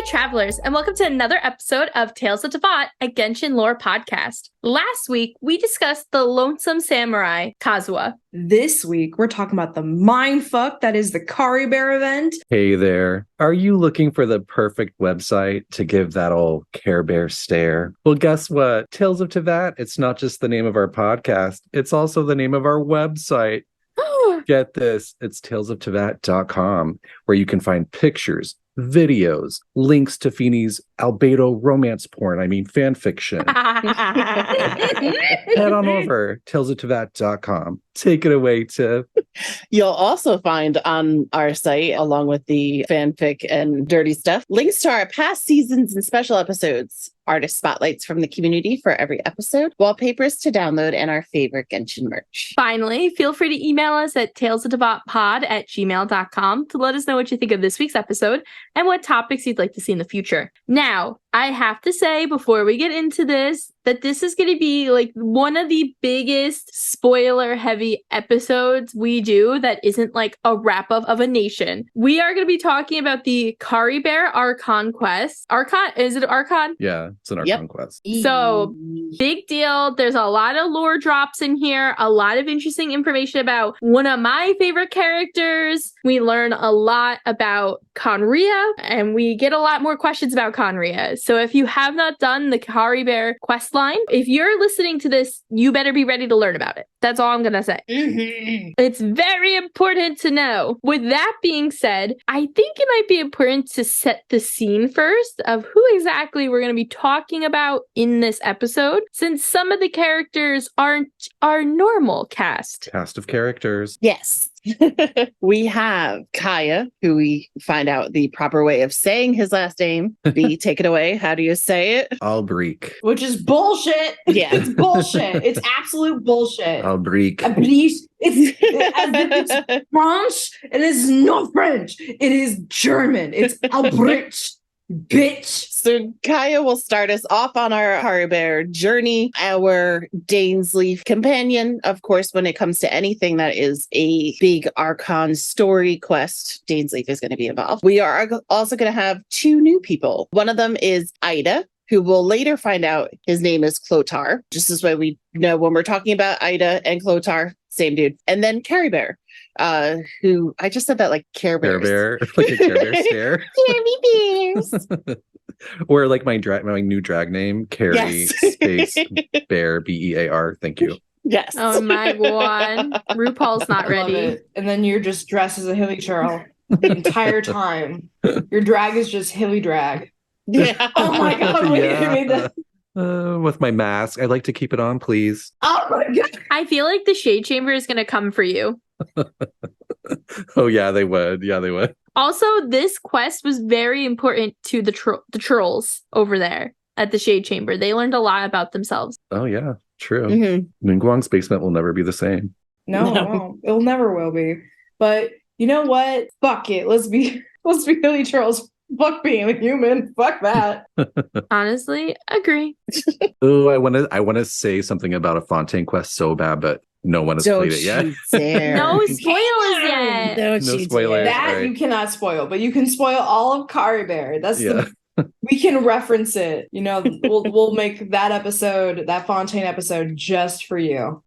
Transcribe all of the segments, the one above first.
Travelers, and welcome to another episode of Tales of Teyvat, a Genshin lore podcast. Last week, we discussed the lonesome samurai, Kazuha. This week, we're talking about the mindfuck that is the Caribert event. Hey there. Are you looking for the perfect website to give that old Care Bear stare? Well, guess what? Tales of Teyvat, it's not just the name of our podcast, it's also the name of our website. Get this, it's talesofteyvat.com, where you can find pictures, videos, links to Feeney's albedo romance porn, fan fiction. Head on over, talesofteyvat.com. Take it away, Tiff. You'll also find on our site, along with the fanfic and dirty stuff, links to our past seasons and special episodes, artist spotlights from the community for every episode, wallpapers to download, and our favorite Genshin merch. Finally, feel free to email us at talesofteyvatpod@gmail.com to let us know what you think of this week's episode and what topics you'd like to see in the future. Now, I have to say, before we get into this, that this is going to be like one of the biggest spoiler-heavy episodes we do that isn't like a wrap-up of a nation. We are going to be talking about the Caribert Archon quest. Archon? Is it Archon? Yeah, it's an Archon quest. So, big deal. There's a lot of lore drops in here, a lot of interesting information about one of my favorite characters. We learn a lot about Khaenri'ah, and we get a lot more questions about Khaenri'ah. So if you have not done the Caribert quest line, if you're listening to this, you better be ready to learn about it. That's all I'm going to say. It's very important to know. With that being said, I think it might be important to set the scene first of who exactly we're going to be talking about in this episode, since some of the characters aren't our normal cast. Cast of characters. Yes. We have Kaeya, who we find out the proper way of saying his last name. B, take it away. How do you say it? Albreek. Which is bullshit. Yeah. It's bullshit. It's absolute bullshit. Albreek. It's French. It is not French. It is German. It's Albrecht. Bitch. So Kaeya will start us off on our Caribert journey, our Dainsleif companion. Of course, when it comes to anything that is a big Archon story quest, Dainsleif is going to be involved. We are also going to have two new people. One of them is Ida, who we'll later find out his name is Clotar. Just as way we know when we're talking about Ida and Clotar, same dude. And then Caribert, who I just said that like Care Bears. Care Bear, like a Care Bear stare. Carry Bears. Or like my new drag name, Carrie space Bear BEAR. Thank you. Yes. Oh my god. RuPaul's not ready. And then you're just dressed as a hilly churl the entire time. Your drag is just hilly drag. Yeah. Oh my god. Wait, you made that. With my mask, I'd like to keep it on, please. Oh my god. I feel like the Shade Chamber is going to come for you. Oh yeah, they would. Yeah, they would. Also, this quest was very important to the trolls over there at the Shade Chamber. They learned a lot about themselves. Oh yeah, true. Mm-hmm. Ningguang's basement will never be the same. No, it never will be. But you know what? Fuck it. Let's be hilly churls. Fuck being a human. Fuck that. Honestly, agree. Oh, I want to say something about a Fontaine quest so bad, but no one has played it yet. No spoilers yet. No spoilers. That right. you cannot spoil, but you can spoil all of Caribert. That's we can reference it. You know, we'll make that episode, that Fontaine episode, just for you.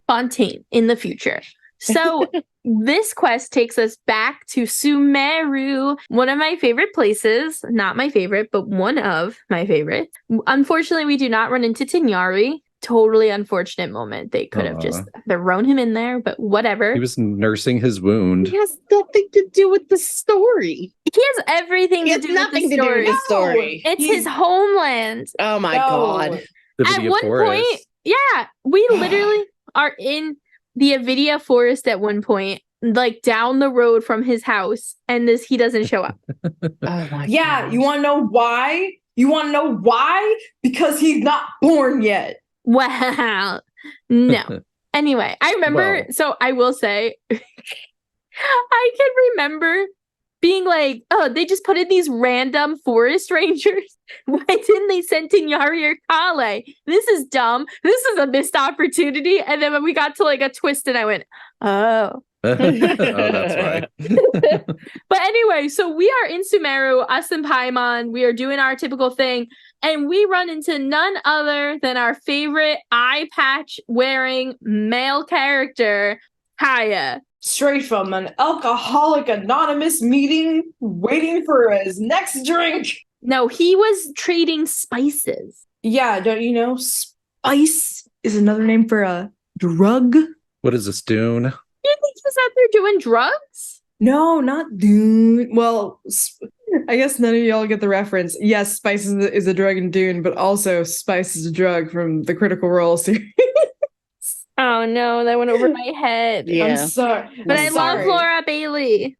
Fontaine in the future. So this quest takes us back to Sumeru, one of my favorite places. Not my favorite, but one of my favorites. Unfortunately, we do not run into Tignari. Totally unfortunate moment. They could have just thrown him in there, but whatever. He was nursing his wound. He has nothing to do with the story. He has everything to do with the story. It's his homeland. Oh my god. At one point, yeah, we literally are in the Avidia forest at one point, like down the road from his house, and he doesn't show up. Oh my Yeah, god. you want to know why? Because he's not born yet. Wow. No. Anyway, I remember, so I will say, I can remember being like, oh, they just put in these random forest rangers. Why didn't they send Tignari or Kale? This is dumb. This is a missed opportunity. And then when we got to like a twist and I went, oh, Oh, that's why. But anyway, so we are in Sumeru, us and Paimon. We are doing our typical thing. And we run into none other than our favorite eye patch wearing male character, Kaeya. Straight from an alcoholic anonymous meeting, waiting for his next drink. No, he was trading spices. Yeah, don't you know? Spice is another name for a drug. What is this, Dune? You think he's out there doing drugs? No, not Dune. Well, I guess none of y'all get the reference. Yes, spice is a drug in Dune, but also spice is a drug from the Critical Role series. Oh no, that went over my head. Yeah. I'm sorry. But I love Laura Bailey.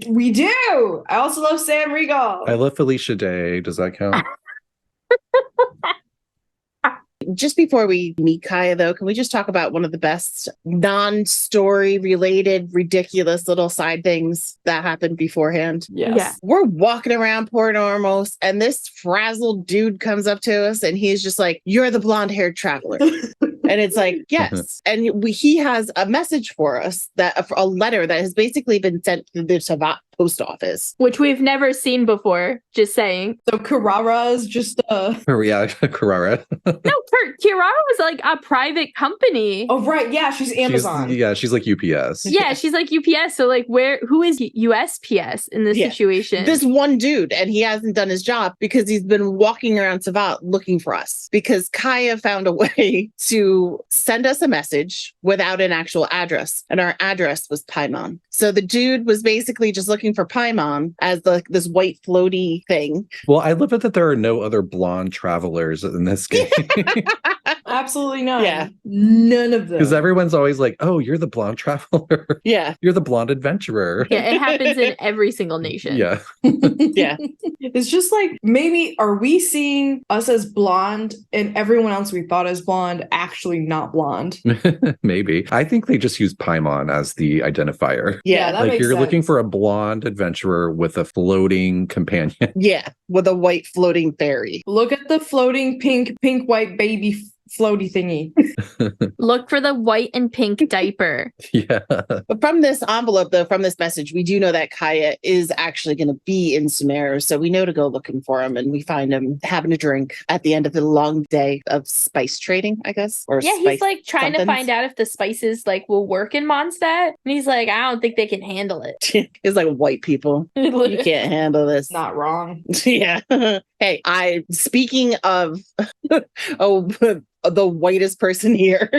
We do. I also love Sam Riegel. I love Felicia Day. Does that count? Just before we meet Kaeya, though, can we just talk about one of the best non-story related, ridiculous little side things that happened beforehand? Yes. Yeah. We're walking around Port Ormos, and this frazzled dude comes up to us, and he's just like, "You're the blonde-haired traveler." And it's like, yes. And he has a message for us, that a letter that has basically been sent to the Teyvat post office. Which we've never seen before, just saying. So Khaenri'ah is just a... Yeah, Khaenri'ah. No, Khaenri'ah was like a private company. Oh, right. Yeah, she's Amazon. She's like UPS. Yeah, she's like UPS. So like who is USPS in this situation? This one dude, and he hasn't done his job because he's been walking around Teyvat looking for us, because Kaeya found a way to send us a message without an actual address, and our address was Paimon. So the dude was basically just looking for Paimon as this white floaty thing. Well, I love it that there are no other blonde travelers in this game. Absolutely none. Yeah. None of them. Because everyone's always like, "Oh, you're the blonde traveler. Yeah. You're the blonde adventurer." Yeah, it happens in every single nation. Yeah. Yeah. It's just like, maybe are we seeing us as blonde and everyone else we thought as blonde actually not blonde? Maybe. I think they just use Paimon as the identifier. Yeah. that Like makes you're sense. looking for a blonde adventurer with a floating companion. Yeah. With a white floating fairy. Look at the floating pink, white baby floaty thingy. Look for the white and pink diaper. Yeah. But from this envelope, though, from this message, we do know that Kaeya is actually going to be in Sumeru. So we know to go looking for him, and we find him having a drink at the end of the long day of spice trading, I guess. Or Yeah, he's like trying to somethings. find out if the spices like will work in Mondstadt. And he's like, I don't think they can handle it. It's like, white people, you can't handle this. Not wrong. Yeah. Hey, speaking of the whitest person here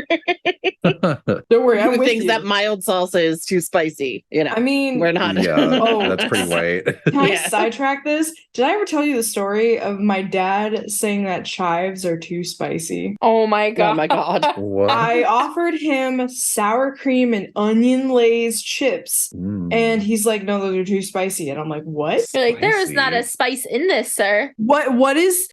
Don't worry, I'm who with thinks you. that mild salsa is too spicy. I mean, we're not. Yeah. Oh. That's pretty white. can I Yeah. sidetrack this? Did I ever tell you the story of my dad saying that chives are too spicy? Oh my god. Oh my god. What? I offered him sour cream and onion Lay's chips, Mm. and he's like, "No, those are too spicy." And I'm like, "What? You're like, there is Spicy. not a spice in this, sir. What is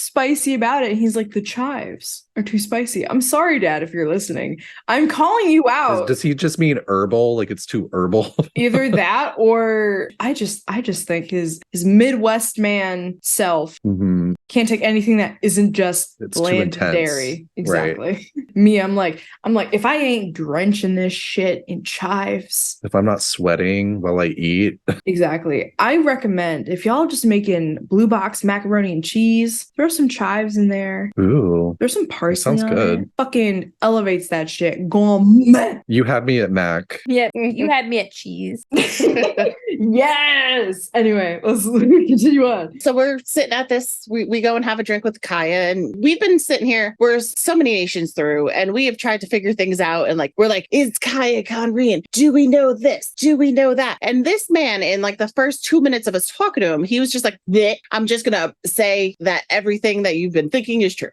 spicy about it?" And he's like, "The chives are too spicy." I'm sorry, Dad, if you're listening. I'm calling you out. Does he just mean herbal? Like it's too herbal? Either that, or I just think his Midwest man self Mhm. can't take anything that isn't just It's too bland intense. dairy. Exactly. Me, I'm like, if I ain't drenching this shit in chives. If I'm not sweating while I eat. Exactly. I recommend, if y'all just making blue box macaroni and cheese, throw some chives in there. Ooh. There's some parsley. sounds on good. it. Fucking elevates that shit. Gourmet. You had me at Mac. Yeah, you had me at cheese. Yes. Anyway, let's continue on. So we're sitting at this, we go and have a drink with Kaeya, and we've been sitting here, we're so many nations through, and we have tried to figure things out, and we're like, is Kaeya Khaenri'ah? Do we know this? Do we know that? And this man, in like the first 2 minutes of us talking to him, he was just like, "Bleh, I'm just gonna say that everything that you've been thinking is true.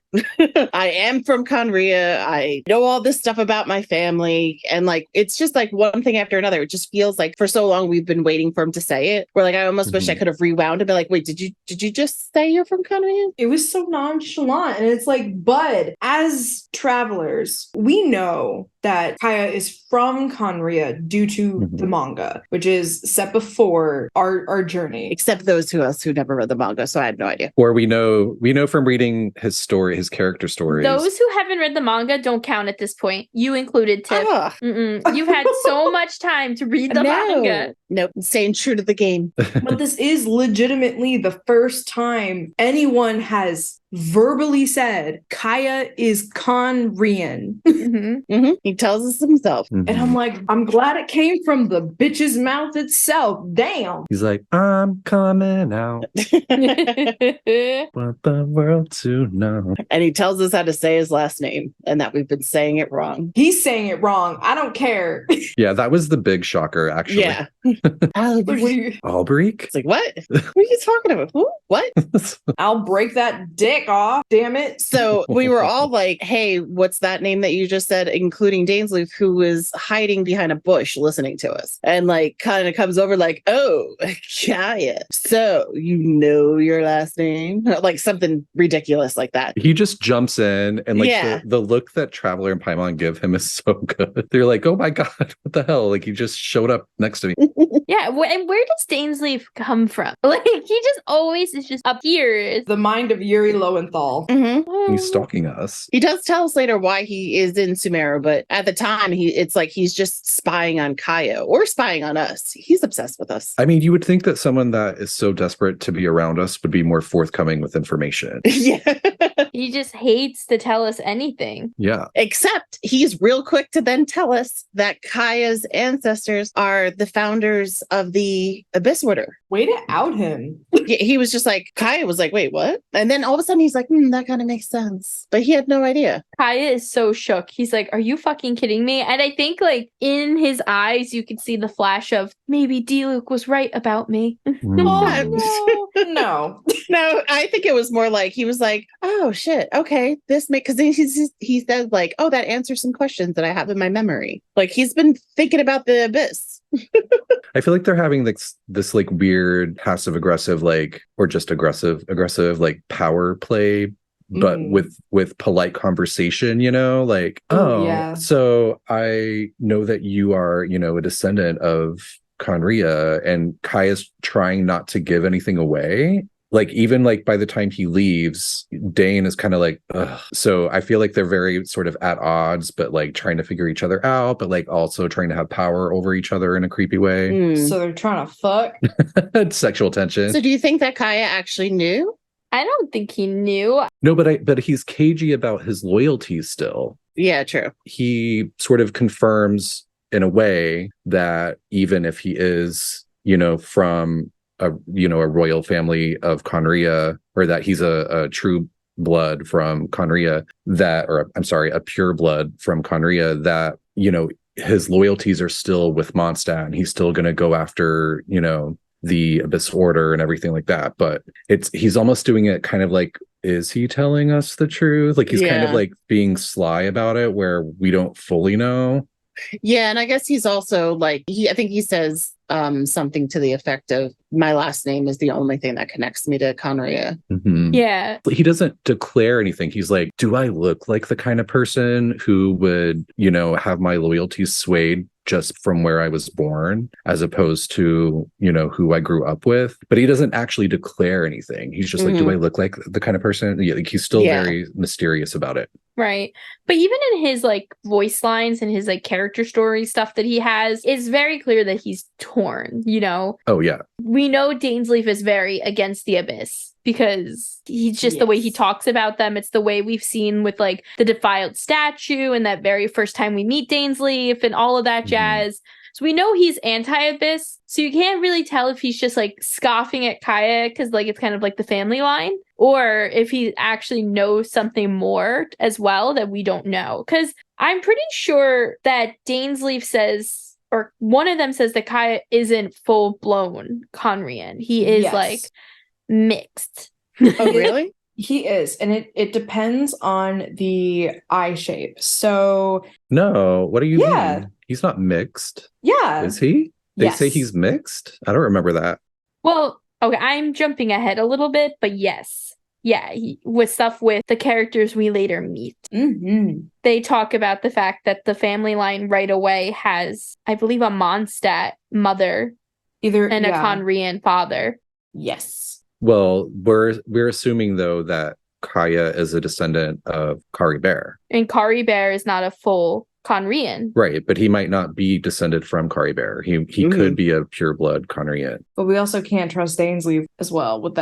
I am from Khaenri'ah. I know all this stuff about my family." And it's just like one thing after another. It just feels like for so long we've been waiting for him to say it. Where I almost wish I could have rewound and be like, "Wait, did you just say you're from Khaenri'ah?" It was so nonchalant. And it's like, bud, as travelers, we know that Kaeya is from Khaenri'ah due to the manga, which is set before our journey. Except those who never read the manga, so I had no idea. Or we know from reading his story, his character stories. Those who haven't read the manga don't count at this point. You included, Tiff. You've had so much time to read the manga. Nope, staying true to the game. But this is legitimately the first time anyone has verbally said Kaeya is Khaenri'ah. He tells us himself. And I'm like, I'm glad it came from the bitch's mouth itself. Damn. He's like, I'm coming out. Want the world to know. And he tells us how to say his last name and that we've been saying it wrong. He's saying it wrong. I don't care. Yeah, that was the big shocker, actually. Yeah. Albrecht? It's like, what? What are you talking about? Who? What? I'll break that dick off. Damn it. So we were all like, hey, what's that name that you just said? Including Dainsleif, who was hiding behind a bush listening to us. And like kind of comes over like, oh, Kaeya. So you know your last name? Like something ridiculous like that. He just jumps in and like the look that Traveler and Paimon give him is so good. They're like, oh my God, what the hell? Like he just showed up next to me. Yeah, and where does Dainsleif come from? Like he just always is just up here. The mind of Yuri Lowenthal. He's stalking us. He does tell us later why he is in Sumeru, but at the time it's like he's just spying on Kaeya or spying on us. He's obsessed with us. I mean, you would think that someone that is so desperate to be around us would be more forthcoming with information. Yeah. He just hates to tell us anything. Yeah. Except he's real quick to then tell us that Kaeya's ancestors are the founders of the Abyss Order. Way to out him. He was just like, Kaeya was like, wait, what? And then all of a sudden he's like, that kind of makes sense. But he had no idea. Kaeya is so shook. He's like, are you fucking kidding me? And I think like in his eyes, you could see the flash of maybe D-Luke was right about me. Oh, no. No, I think it was more like he was like, oh shit, okay, this makes, because he said like, oh, that answers some questions that I have in my memory. Like he's been thinking about the abyss. I feel like they're having this like weird passive aggressive like or just aggressive like power play, but with polite conversation, you know, like so I know that you are, you know, a descendant of Khaenri'ah, and Kaeya's trying not to give anything away. Like even like by the time he leaves, Dane is kind of like, ugh. So I feel like they're very sort of at odds, but like trying to figure each other out, but like also trying to have power over each other in a creepy way. So they're trying to fuck. Sexual tension. So do you think that Kaeya actually knew? I don't think he knew. No, but he's cagey about his loyalties still. Yeah, true. He sort of confirms in a way that even if he is, you know, from a royal family of Khaenri'ah, or that he's a true blood from Khaenri'ah, a pure blood from Khaenri'ah, that, you know, his loyalties are still with Mondstadt, and he's still going to go after, you know, the Abyss Order and everything like that. But he's almost doing it kind of like, is he telling us the truth? Like he's kind of like being sly about it, where we don't fully know. Yeah, and I guess he's also like, I think he says something to the effect of, my last name is the only thing that connects me to Khaenri'ah. Yeah. He doesn't declare anything. He's like, do I look like the kind of person who would, you know, have my loyalties swayed just from where I was born, as opposed to, you know, who I grew up with? But he doesn't actually declare anything. He's just like, do I look like the kind of person? Yeah, like he's still very mysterious about it. Right. But even in his like voice lines and his like character story stuff that he has, it's very clear that he's torn, you know? Oh, yeah. We know Dainsleif is very against the Abyss because he's just the way he talks about them. It's the way we've seen with like the defiled statue and that very first time we meet Dainsleif and all of that jazz. So we know he's anti-Abyss. So you can't really tell if he's just like scoffing at Kaeya because like it's kind of like the family line, or if he actually knows something more as well that we don't know. Because I'm pretty sure that Dainsleif says, or one of them says, that Kaeya isn't full-blown Khaenri'ah. He is like mixed. Oh, really? He is, and it depends on the eye shape. So no, what do you mean? He's not mixed. Yeah. Is he? They say he's mixed? I don't remember that. Well, okay, I'm jumping ahead a little bit, but yes. with stuff with the characters we later meet. Mm-hmm. They talk about the fact that the family line right away has, I believe, a Mondstadt mother and a Khaenri'ah father. Yes. Well, we're assuming though that Kaeya is a descendant of Caribert. And Caribert is not a full Khaenri'ah. Right, but he might not be descended from Caribert. He could be a pureblood Khaenri'ah. But we also can't trust Dainsleif as well with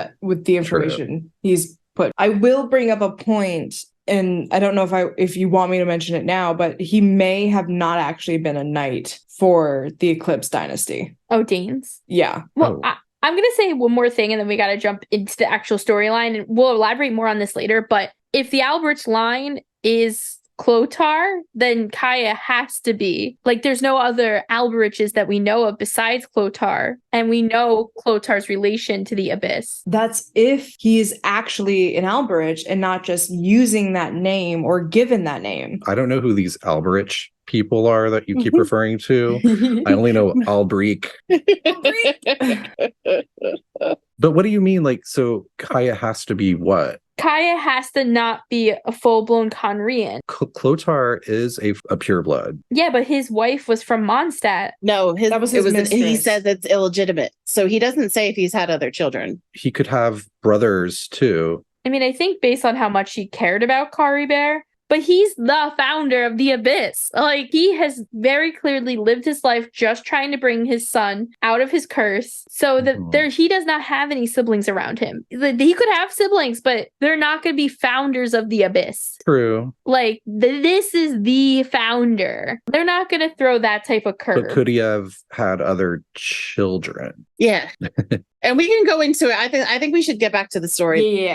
the information he's put. I will bring up a point, and I don't know if you want me to mention it now, but he may have not actually been a knight for the Eclipse dynasty. Oh, Danes? Yeah. Well, I'm going to say one more thing, and then we got to jump into the actual storyline, and we'll elaborate more on this later. But if the Alberich line is Clothar, then Kaeya has to be. Like, there's no other Alberiches that we know of besides Clothar, and we know Clothar's relation to the Abyss. That's if he's actually an Alberich and not just using that name or given that name. I don't know who these Alberich people are that you keep referring to. I only know Albric. But what do you mean? Like, so Kaeya has to be what? Kaeya has to not be a full-blown Khaenri'ah. Clothar is a pureblood. Yeah, but his wife was from Mondstadt. No, that was his mistress. He says it's illegitimate. So he doesn't say if he's had other children. He could have brothers too. I mean, I think based on how much he cared about Caribert, but he's the founder of the Abyss. Like, he has very clearly lived his life just trying to bring his son out of his curse so that he does not have any siblings around him. He could have siblings, but they're not going to be founders of the Abyss. True. Like, this is the founder. They're not going to throw that type of curve. But could he have had other children? Yeah. And we can go into it. I think we should get back to the story.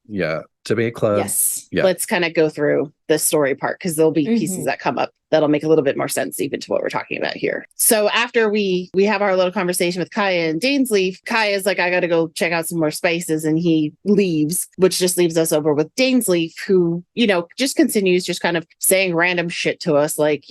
Yeah. Debate club. Yes. Yeah. Let's kind of go through the story part because there'll be pieces that come up that'll make a little bit more sense even to what we're talking about here. So after we have our little conversation with Kaeya and Dainsleif, Kaeya's like, I got to go check out some more spices, and he leaves, which just leaves us over with Dainsleif, who, just continues just kind of saying random shit to us. Like,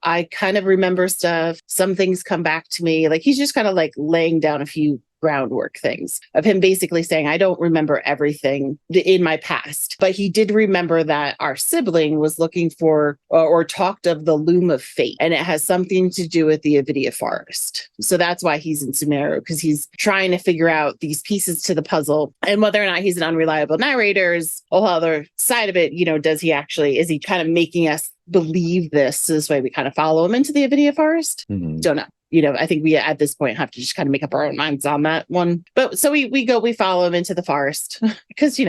I kind of remember stuff. Some things come back to me. Like, he's just kind of like laying down a few groundwork things of him basically saying, I don't remember everything in my past, but he did remember that our sibling was looking for or talked of the Loom of Fate, and it has something to do with the Avidia Forest. So that's why he's in Sumeru, because he's trying to figure out these pieces to the puzzle, and whether or not he's an unreliable narrator is a whole other side of it. Is he kind of making us believe this so this way we kind of follow him into the Avidia Forest? Don't know. I think we at this point have to just kind of make up our own minds on that one. But so we follow him into the forest because,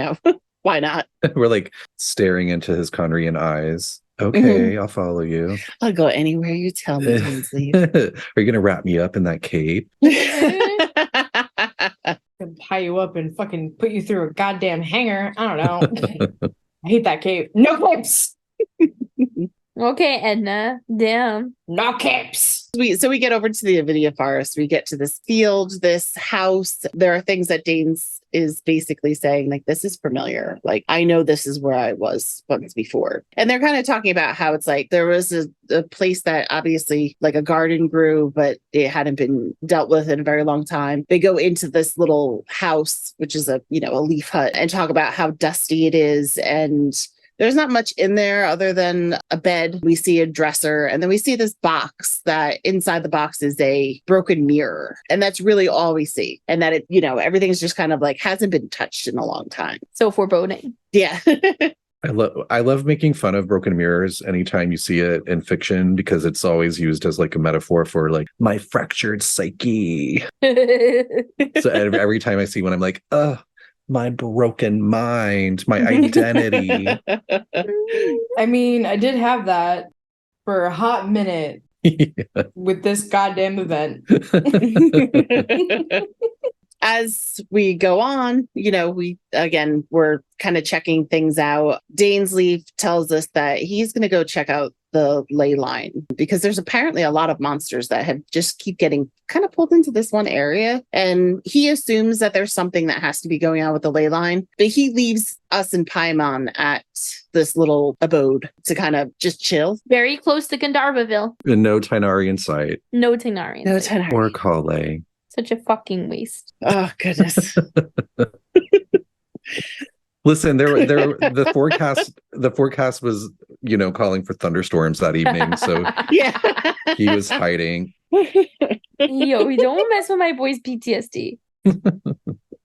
why not? We're like staring into his Khaenri'ah eyes. Okay, I'll follow you. I'll go anywhere you tell me, Dainsleif. Are you going to wrap me up in that cape? Tie you up and fucking put you through a goddamn hanger. I don't know. I hate that cape. No capes. Okay, Edna. Damn. No capes. So we get over to the Avidia Forest. We get to this field, this house. There are things that Danes is basically saying, like, this is familiar. Like, I know this is where I was once before. And they're kind of talking about how it's like there was a place that obviously like a garden grew, but it hadn't been dealt with in a very long time. They go into this little house, which is a leaf hut, and talk about how dusty it is. And there's not much in there other than a bed. We see a dresser, and then we see this box that inside the box is a broken mirror. And that's really all we see. And that everything's just kind of like hasn't been touched in a long time. So foreboding. Yeah. I love making fun of broken mirrors anytime you see it in fiction, because it's always used as like a metaphor for like my fractured psyche. So every time I see one, I'm like, my broken mind, my identity. I mean, I did have that for a hot minute with this goddamn event. As we go on, we're kind of checking things out. Dainsleif tells us that he's going to go check out the ley line because there's apparently a lot of monsters that have just keep getting kind of pulled into this one area. And he assumes that there's something that has to be going on with the ley line, but he leaves us and Paimon at this little abode to kind of just chill. Very close to Gandharvaville. And no Tainari in sight. No Tainari. No Tainari. Or Kale. Such a fucking waste. Oh, goodness. Listen, the forecast was, calling for thunderstorms that evening, so Yeah. he was hiding. Yo, don't mess with my boy's PTSD.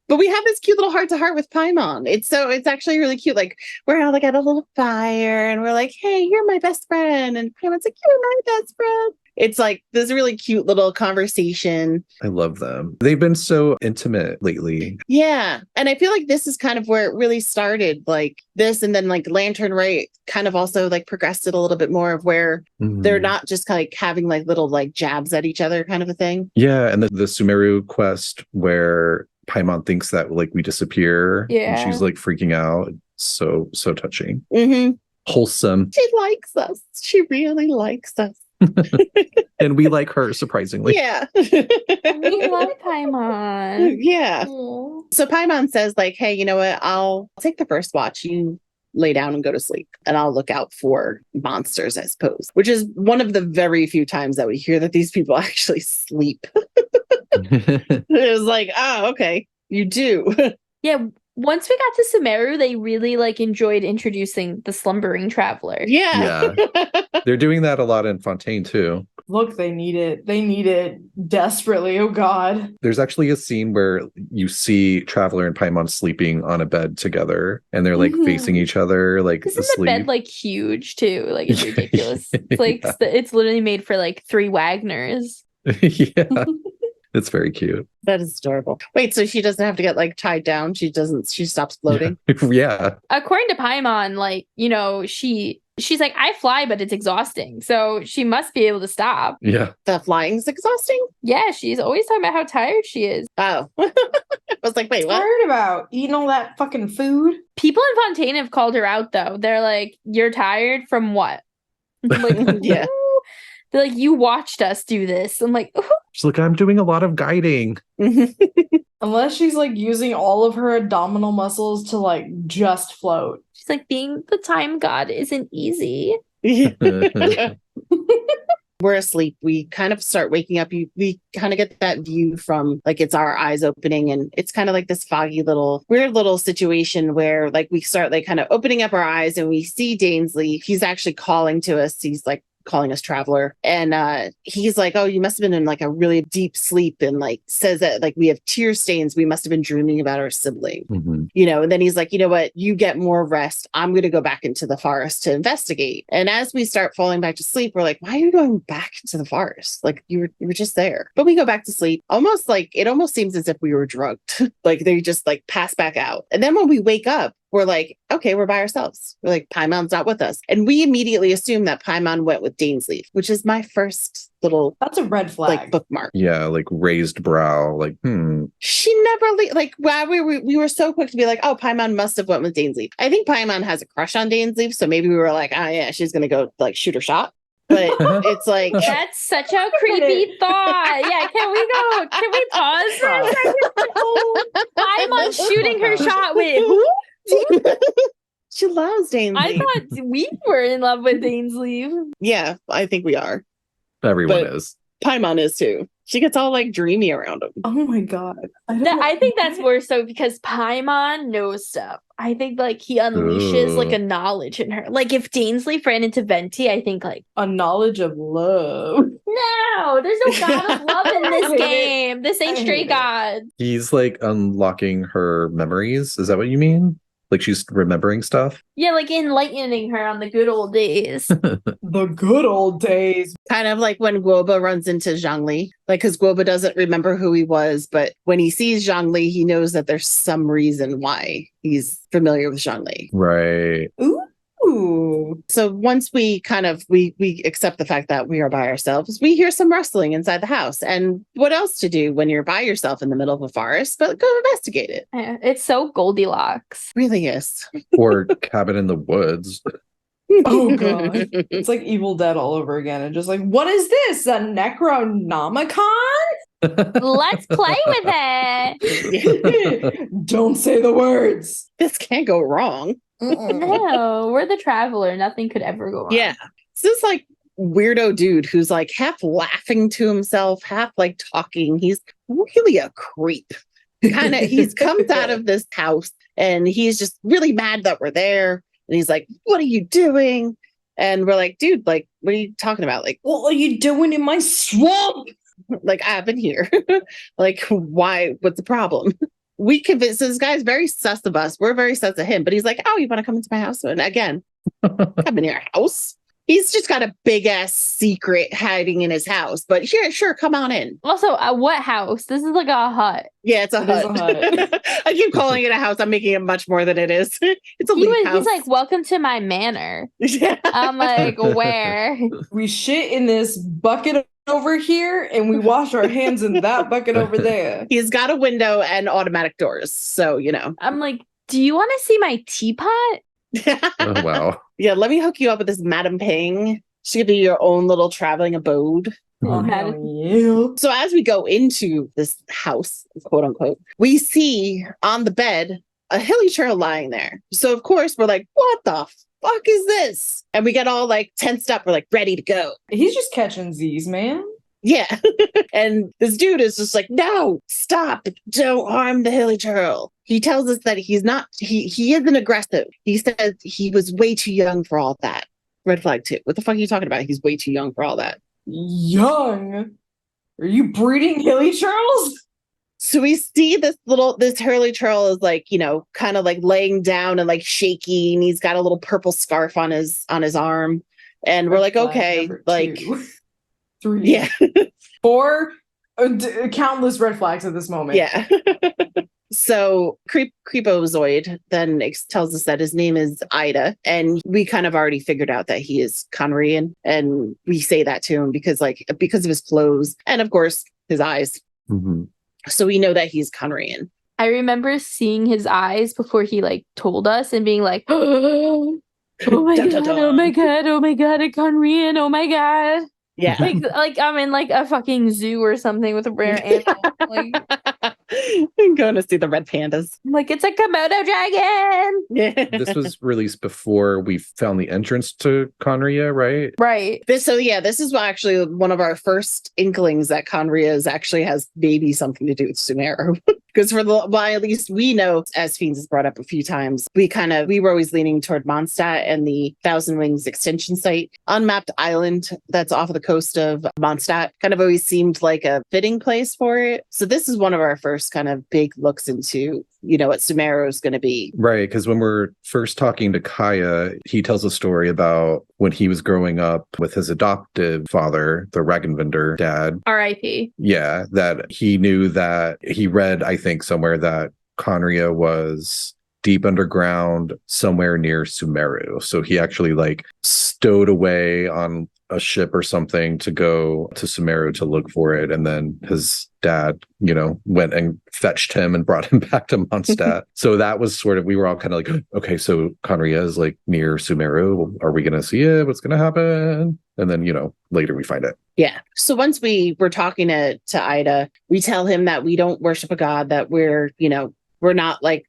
But we have this cute little heart to heart with Paimon. It's actually really cute. Like we're all like at a little fire and we're like, hey, you're my best friend. And Paimon's like, you're my best friend. It's like this really cute little conversation. I love them. They've been so intimate lately. Yeah. And I feel like this is kind of where it really started, like this, and then like Lantern Right kind of also like progressed it a little bit more of where they're not just like having like little like jabs at each other kind of a thing. Yeah. And the Sumeru quest where Paimon thinks that like we disappear. Yeah. And she's like freaking out. So touching. Mm-hmm. Wholesome. She likes us. She really likes us. And we like her, surprisingly. Yeah. We love Paimon. Yeah. Aw. So Paimon says like, hey, you know what? I'll take the first watch. You lay down and go to sleep, and I'll look out for monsters, I suppose, which is one of the very few times that we hear that these people actually sleep. It was like, oh, okay, you do. Yeah, once we got to Sumeru, they really like enjoyed introducing the slumbering traveler. Yeah. They're doing that a lot in Fontaine too. Look, they need it. They need it desperately. Oh God. There's actually a scene where you see Traveler and Paimon sleeping on a bed together, and they're like Mhm. facing each other, like Isn't the asleep. bed like huge too? Like it's ridiculous. It's like Yeah. it's literally made for like 3 Wagners. Yeah, it's very cute. That is adorable. Wait, so she doesn't have to get like tied down? She stops floating? Yeah. According to Paimon, like, she's like, I fly, but it's exhausting. So she must be able to stop. Yeah. The flying's exhausting? Yeah, she's always talking about how tired she is. Oh. I was like, wait, what? Tired about eating all that fucking food. People in Fontaine have called her out though. They're like, you're tired from what? Like, Yeah. "Ooh." They're like, you watched us do this. I'm like, ooh. She's like, I'm doing a lot of guiding. Unless she's like using all of her abdominal muscles to like just float. She's like, being the time god isn't easy. We're asleep. We kind of start waking up. We kind of get that view from like it's our eyes opening, and it's kind of like this foggy little weird little situation where like we start like kind of opening up our eyes and we see Dainsleif. He's actually calling to us. He's like calling us traveler, and he's like, oh, you must have been in like a really deep sleep, and like says that like we have tear stains, we must have been dreaming about our sibling. Mhm. And then he's like, you know what, you get more rest, I'm going to go back into the forest to investigate. And as we start falling back to sleep, we're like, why are you going back into the forest? Like you were just there. But we go back to sleep, almost like it almost seems as if we were drugged. Like they just like pass back out. And then when we wake up, we're like, okay, we're by ourselves. We're like, Paimon's not with us. And we immediately assume that Paimon went with Dainsleif, which is my first little That's a red flag. like bookmark. Yeah, like raised brow, like, She never like while we were so quick to be like, oh, Paimon must have went with Dainsleif. I think Paimon has a crush on Dainsleif, so maybe we were like, oh yeah, she's gonna go like shoot her shot. But it's like That's such a creepy thought. Yeah, can we pause for a second? Paimon shooting her shot with who? she loves Dainsleif. I thought we were in love with Dainsleif. Yeah, I think we are. everyone But- is. Paimon is too. She gets all like dreamy around him. Oh my God. I think that's worse so because Paimon knows stuff. I think like he unleashes like a knowledge in her. Like if Dainsleif ran into Venti, I think like a knowledge of love. no, there's no god of love in I this hate it. game. This ain't I straight hate it. god. He's like unlocking her memories. Is that what you mean? Like she's remembering stuff? Yeah, like enlightening her on the good old days. The good old days. Kind of like when Guoba runs into Zhongli. Like, because Guoba doesn't remember who he was, but when he sees Zhongli, he knows that there's some reason why he's familiar with Zhongli. Right. Ooh. So once we kind of we accept the fact that we are by ourselves, we hear some rustling inside the house. And what else to do when you're by yourself in the middle of a forest? But go investigate it. Yeah, it's so Goldilocks. Really is. Or Cabin in the Woods. Oh God. It's like Evil Dead all over again. And just like, what is this? A Necronomicon? Let's play with it. Don't say the words. This can't go wrong. No, we're the traveler. Nothing could ever go wrong. Yeah. It's this like weirdo dude who's like half laughing to himself, half like talking. He's really a creep. He's comes out of this house and he's just really mad that we're there. And he's like, what are you doing? And we're like, dude, like, what are you talking about? Like, what are you doing in my swamp? Like, I've been here. Like, why? What's the problem? We convinced this guy's very sus of us. We're very sus of him. But he's like, oh, you want to come into my house? And again, I'm in your house. He's just got a big ass secret hiding in his house. But sure, come on in. Also, what house? This is like a hut. Yeah, it's a hut. I keep calling it a house. I'm making it much more than it is. It's a house. He's like, welcome to my manor. Yeah. I'm like, where? We shit in this bucket over here and we wash our hands in that bucket over there. He's got a window and automatic doors. So, I'm like, do you want to see my teapot? Oh, wow. Yeah, let me hook you up with this Madam Ping. She could be your own little traveling abode. Oh, yeah. So as we go into this house, quote unquote, we see on the bed a hilly churl lying there. So of course we're like, what the fuck is this? And we get all like tensed up. We're like ready to go. He's just catching Z's, man. Yeah. And this dude is just like, no, stop. Don't harm the hilly churl. He tells us that he isn't aggressive. He says he was way too young for all that. Red flag too. What the fuck are you talking about? He's way too young for all that. Young? Are you breeding hilly churls? So we see this hurly churl is like, kind of like laying down and like shaking. He's got a little purple scarf on his arm. And we're like, okay, like 3, yeah, 4, countless red flags at this moment. Yeah. So Creepozoid then tells us that his name is Ida, and we kind of already figured out that he is Khaenri'ah, and we say that to him because of his clothes and of course his eyes. Mm-hmm. So we know that he's Khaenri'ah. I remember seeing his eyes before he like told us and being like, oh my Dun, god, dun, dun. oh my god, oh my god, a Khaenri'ah, oh my god. Yeah. Like I'm in like a fucking zoo or something with a rare animal. Like, I'm going to see the red pandas. like it's a Komodo dragon. Yeah. This was released before we found the entrance to Khaenri'ah, right? Right. This is actually one of our first inklings that Khaenri'ah actually has maybe something to do with Sumeru. Because at least we know, as Fiends has brought up a few times, we were always leaning toward Mondstadt and the Thousand Wings extension site. Unmapped island that's off of the coast of Mondstadt kind of always seemed like a fitting place for it. So this is one of our first kind of big looks into, what Sumeru is going to be. Right, because when we're first talking to Kaeya, he tells a story about when he was growing up with his adoptive father, the Ragnvindr dad. R.I.P. Yeah, that he knew that he read, I think, somewhere that Khaenri'ah was deep underground somewhere near Sumeru. So he actually like stowed away on a ship or something to go to Sumeru to look for it. And then his dad, went and fetched him and brought him back to Mondstadt. So that was sort of, we were all kind of like, okay, so Khaenri'ah is like near Sumeru. Are we going to see it? What's going to happen? And then, later we find it. Yeah. So once we were talking to Ida, we tell him that we don't worship a god, that we're not like,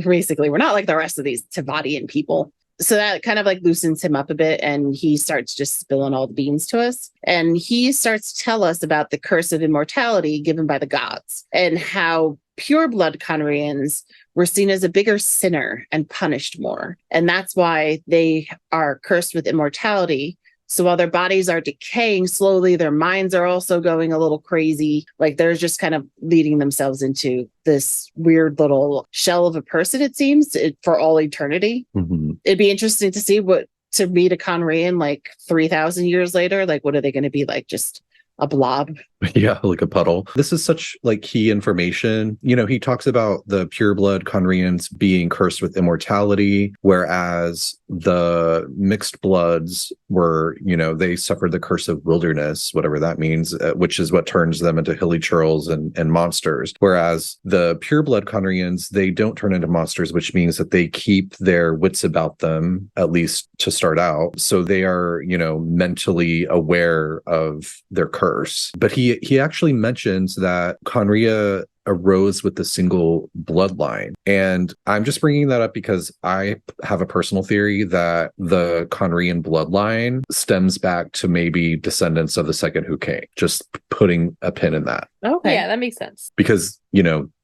basically, we're not like the rest of these Teyvatian people. So that kind of like loosens him up a bit, and he starts just spilling all the beans to us. And he starts to tell us about the curse of immortality given by the gods and how pureblood Khaenri'ahs were seen as a bigger sinner and punished more. And that's why they are cursed with immortality. So while their bodies are decaying slowly, their minds are also going a little crazy. Like they're just kind of leading themselves into this weird little shell of a person, it seems, for all eternity. Mm-hmm. It'd be interesting to see to meet a Khaenri'ah like 3,000 years later. Like, what are they going to be like? Just a blob? Yeah, like a puddle. This is such like key information. He talks about the pureblood Khaenri'ahs being cursed with immortality, whereas the mixed bloods were, they suffered the curse of wilderness, whatever that means, which is what turns them into hilly churls and monsters. Whereas the pureblood Khaenri'ahs, they don't turn into monsters, which means that they keep their wits about them, at least to start out. So they are, mentally aware of their curse. But he actually mentions that Khaenri'ah arose with the single bloodline. And I'm just bringing that up because I have a personal theory that the Khaenri'ah bloodline stems back to maybe descendants of the second King. Just putting a pin in that. Okay. Yeah, that makes sense. Because,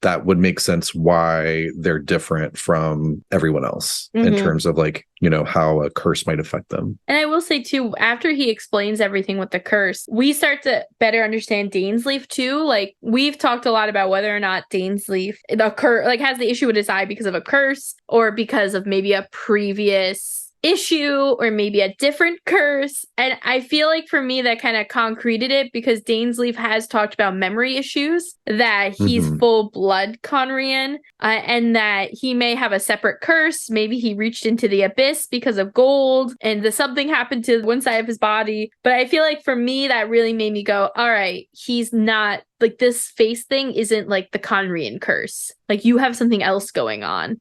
that would make sense why they're different from everyone else in terms of like, how a curse might affect them. And I will say too, after he explains everything with the curse, we start to better understand Dainsleif too. Like we've talked a lot about whether or not Dainsleif has the issue with his eye because of a curse or because of maybe a previous issue or maybe a different curse. And I feel like for me that kind of concreted it because Dainsleif has talked about memory issues, that he's full blood Khaenri'ah, and that he may have a separate curse. Maybe he reached into the abyss because of gold and something happened to one side of his body. But I feel like for me that really made me go, all right, he's not like this face thing isn't like the Khaenri'ah curse. Like you have something else going on.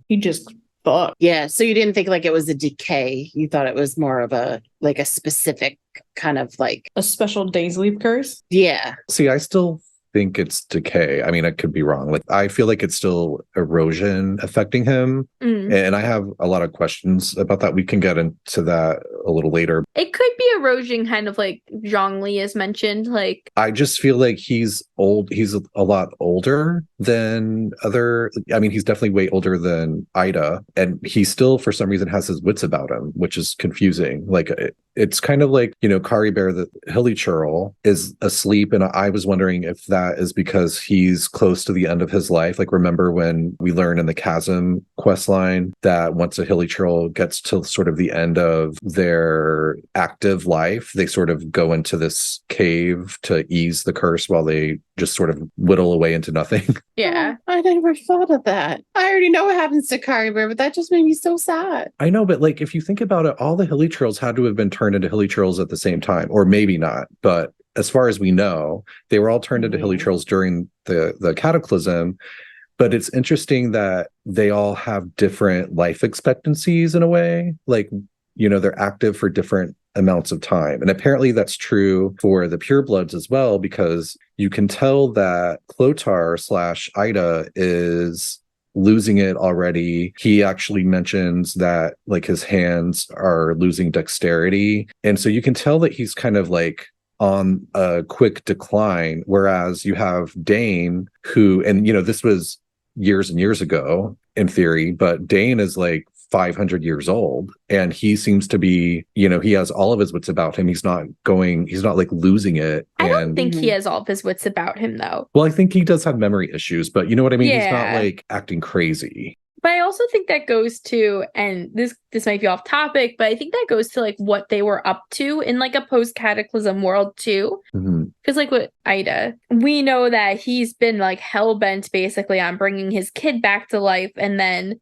He just thought. Yeah, so you didn't think like it was a decay. You thought it was more of a specific kind of like a special Dainsleif curse. Yeah. See, I still think it's decay. I mean, I could be wrong. Like, I feel like it's still erosion affecting him. And I have a lot of questions about that. We can get into that a little later. It could be erosion, kind of like Zhongli is mentioned. Like, I just feel like he's old. He's a lot older than he's definitely way older than Ida. And he still, for some reason, has his wits about him, which is confusing. Like, it's kind of like, Caribert, the hilly churl, is asleep. And I was wondering if that is because he's close to the end of his life. Like, remember when we learn in the Chasm quest line that once a hilly churl gets to sort of the end of their active life, they sort of go into this cave to ease the curse while they just sort of whittle away into nothing. Yeah. Oh, I never thought of that. I already know what happens to Caribert, but that just made me so sad. I know, but like if you think about it, all the hilly churls had to have been turned into hilly churls at the same time, or maybe not. But as far as we know, they were all turned into hilly churls during the cataclysm. But it's interesting that they all have different life expectancies in a way. Like, they're active for different amounts of time. And apparently that's true for the purebloods as well, because you can tell that Clotar / Ida is losing it already. He actually mentions that like his hands are losing dexterity. And so you can tell that he's kind of like on a quick decline, whereas you have Dane who, and this was years and years ago in theory, but Dane is like 500 years old and he seems to be, he has all of his wits about him. He's not like losing it. I don't think he has all of his wits about him though. Well, I think he does have memory issues, but you know what I mean? Yeah. He's not like acting crazy. But I also think that goes to, and this might be off topic, but I think that goes to like what they were up to in like a post-cataclysm world too. Because like with Ida, we know that he's been like hell-bent basically on bringing his kid back to life and then,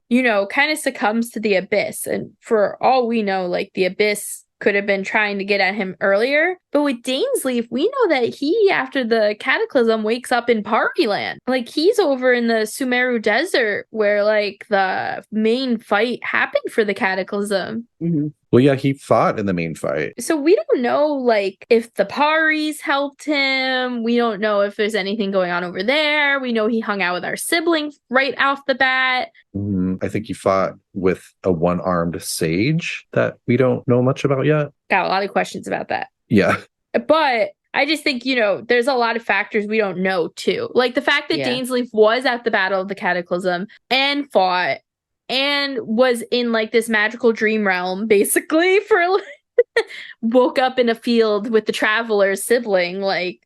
kind of succumbs to the abyss. And for all we know, like the abyss could have been trying to get at him earlier. But with Dainsleif, we know that he, after the cataclysm, wakes up in Partyland. Like, he's over in the Sumeru desert where, like, the main fight happened for the cataclysm. Well, yeah, he fought in the main fight. So we don't know, like, if the Paris helped him. We don't know if there's anything going on over there. We know he hung out with our siblings right off the bat. I think he fought with a one-armed sage that we don't know much about yet. Got a lot of questions about that. Yeah. But I just think, there's a lot of factors we don't know, too. Like, the fact that Dainsleif was at the Battle of the Cataclysm and fought and was in, like, this magical dream realm, basically, for, woke up in a field with the Travelers sibling. Like,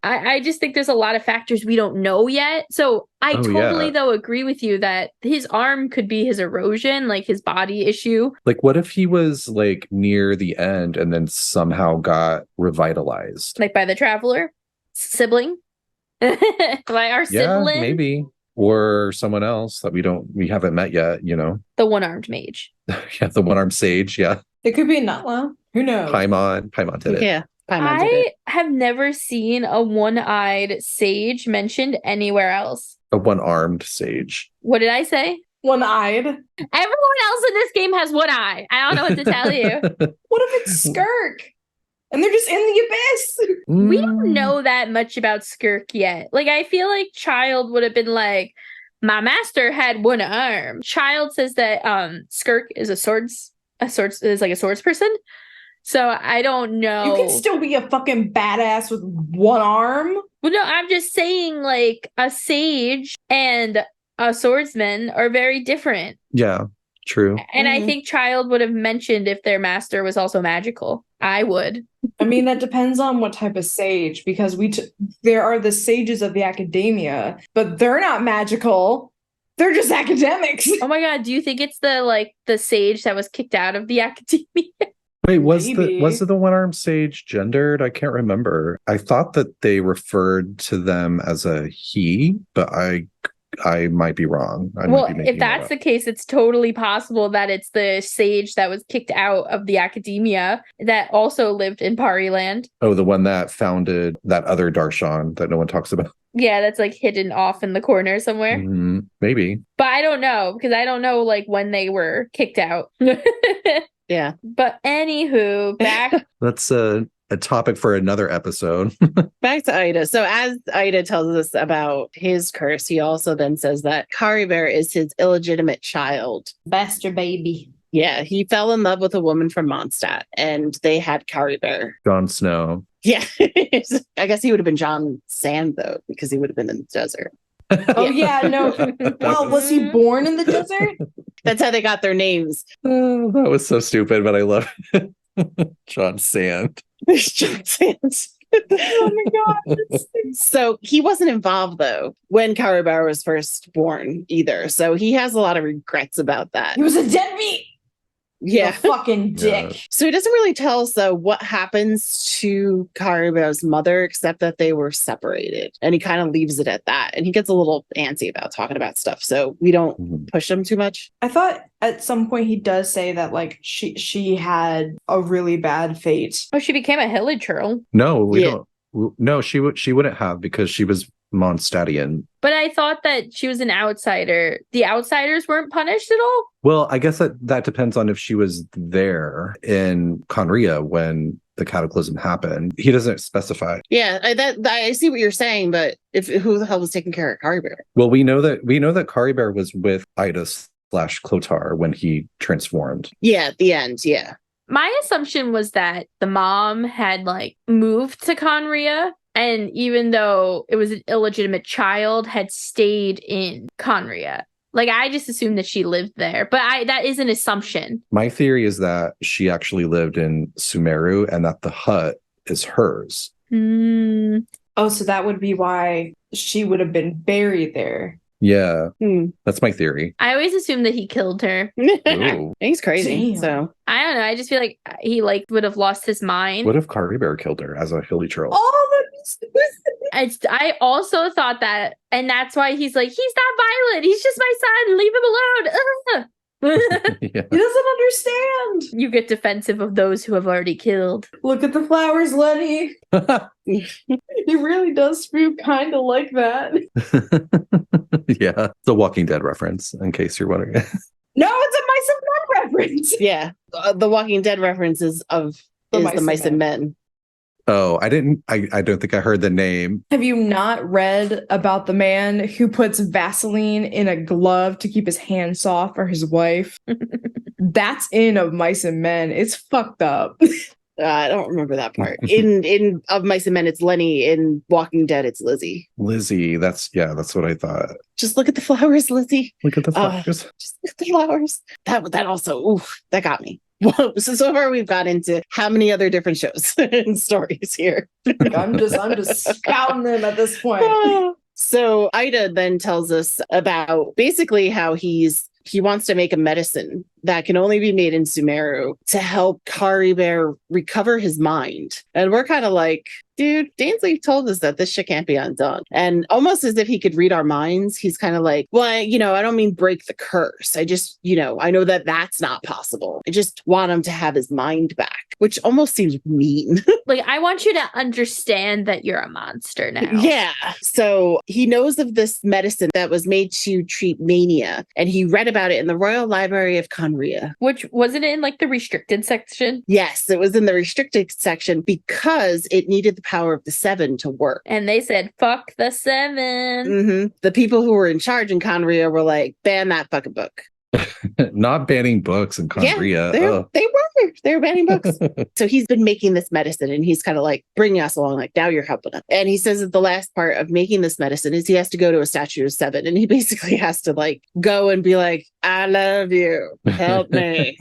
I just think there's a lot of factors we don't know yet. So I totally, though, agree with you that his arm could be his erosion, like his body issue. Like, what if he was, like, near the end and then somehow got revitalized? Like by the Traveler sibling? By our sibling? Yeah, maybe. Or someone else that we haven't met yet, The one-armed mage. Yeah, the one-armed sage, yeah. It could be Nutla. Who knows? Paimon did it. Yeah, Paimon did it. I have never seen a one-eyed sage mentioned anywhere else. A one-armed sage. What did I say? One-eyed. Everyone else in this game has one eye. I don't know what to tell you. What if it's Skirk? And they're just in the abyss. We don't know that much about Skirk yet. Like, I feel like Child would have been like, my master had one arm. Child says that Skirk is a swords person. So I don't know. You can still be a fucking badass with one arm. Well, no, I'm just saying, like, a sage and a swordsman are very different. Yeah, true. And I think Child would have mentioned if their master was also magical. I would. I mean, that depends on what type of sage, because there are the sages of the academia, but they're not magical. They're just academics. Oh my god, do you think it's the sage that was kicked out of the academia? Wait, was Maybe. the one-armed sage gendered? I can't remember. I thought that they referred to them as a he, but I might be wrong. If that's the case, it's totally possible that it's the sage that was kicked out of the academia that also lived in Pariland. Oh, the one that founded that other Darshan that no one talks about. Yeah, that's like hidden off in the corner somewhere. Maybe. But I don't know, because I don't know like when they were kicked out. Yeah. But anywho, back. That's a topic for another episode. Back to Ida. So as Ida tells us about his curse, he also then says that Caribert is his illegitimate child. Bastard baby. Yeah, he fell in love with a woman from Mondstadt, and they had Caribert. Jon Snow. Yeah. I guess he would have been Jon Sand, though, because he would have been in the desert. Oh, yeah, no. Well, was he born in the desert? That's how they got their names. Oh, that was so stupid, but I love it. Jon Sand. Jon Sand. Oh my god. So he wasn't involved though when Caribert was first born either. So he has a lot of regrets about that. He was a deadbeat. Yeah. A fucking dick. Yeah. So he doesn't really tell us though what happens to Caribert's mother, except that they were separated. And he kind of leaves it at that. And he gets a little antsy about talking about stuff. So we don't push him too much. I thought at some point he does say that like she had a really bad fate. Oh, she became a Hilichurl. No, we Yeah. don't. No, she wouldn't have, because she was Mondstadtian. But I thought that she was an outsider. The outsiders weren't punished at all? Well, I guess that depends on if she was there in Khaenri'ah when the cataclysm happened. He doesn't specify. Yeah, I see what you're saying, but who the hell was taking care of Caribert? Well, we know that Caribert was with Ida/Clotar when he transformed. Yeah, at the end, yeah. My assumption was that the mom had like moved to Khaenri'ah, and even though it was an illegitimate child, had stayed in Khaenri'ah. Like, I just assumed that she lived there, but that is an assumption. My theory is that she actually lived in Sumeru and that the hut is hers. Oh, so that would be why she would have been buried there. Yeah, that's my theory. I always assumed that he killed her. Ooh. He's crazy. Damn. So I don't know. I just feel like he like would have lost his mind. What if Caribert killed her as a Hilichurl? Oh, I also thought that, and that's why he's like, he's not violent. He's just my son. Leave him alone. Yeah. he doesn't understand. You get defensive of those who have already killed. Look at the flowers, Lenny. He really does feel kind of like that. Yeah, the Walking Dead reference, in case you're wondering. No, it's a Mice and Men reference. yeah, the Walking Dead references of The the Mice and Men. Oh, I don't think I heard the name. Have you not read about the man who puts Vaseline in a glove to keep his hand soft for his wife? That's in Of Mice and Men. It's fucked up. I don't remember that part. In Of Mice and Men, it's Lenny. In Walking Dead, it's Lizzie. Lizzie, that's what I thought. Just look at the flowers, Lizzie. Look at the flowers. Just look at the flowers. That also, oof, that got me. Whoa, so far we've got into how many other different shows and stories here. I'm just scouting them at this point. So Ida then tells us about basically how he wants to make a medicine that can only be made in Sumeru to help Caribert recover his mind. And we're kind of like, dude, Dainsleif told us that this shit can't be undone. And almost as if he could read our minds, he's kind of like, well, I don't mean break the curse. I just, I know that that's not possible. I just want him to have his mind back. which almost seems mean. Like, I want you to understand that you're a monster now. Yeah. So he knows of this medicine that was made to treat mania, and he read about it in the Royal Library of Khaenri'ah. Which, wasn't it in like the restricted section? Yes, it was in the restricted section because it needed the power of the seven to work. And they said, fuck the seven. The people who were in charge in Khaenri'ah were like, ban that fucking book. Not banning books in Khaenri'ah. They were banning books. So he's been making this medicine, and he's kind of like bringing us along, like, now you're helping us. And he says that the last part of making this medicine is he has to go to a statue of seven, and he basically has to like go and be like, I love you, help me.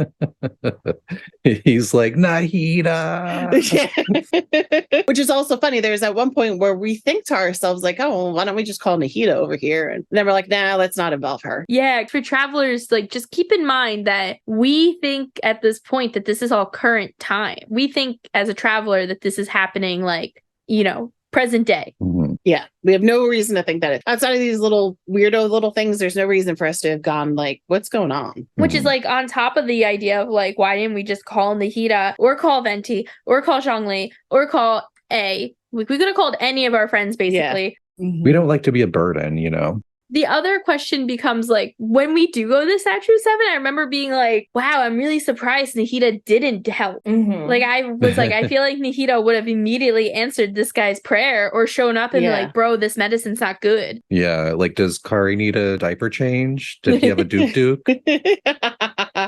He's like, Nahida. Yeah. Which is also funny. There's at one point where we think to ourselves like, oh, well, why don't we just call Nahida over here? And then we're like, nah, let's not involve her. Yeah, for travelers, like, just keep in mind that we think at this point that this is all current time. We think as a traveler that this is happening, like, you know, present day. Yeah, we have no reason to think that outside of these little weirdo little things, there's no reason for us to have gone like, what's going on? Which is like on top of the idea of like, why didn't we just call Nahida or call Venti or call Zhongli or call A? Like, we could have called any of our friends, basically. Yeah. We don't like to be a burden, you know? The other question becomes like, when we do go to the Statue of Seven, I remember being like, wow, I'm really surprised Nahida didn't help. Like, I was like, I feel like Nahida would have immediately answered this guy's prayer or shown up and be like, bro, this medicine's not good. Yeah, like, does Kari need a diaper change? Did he have a Duke?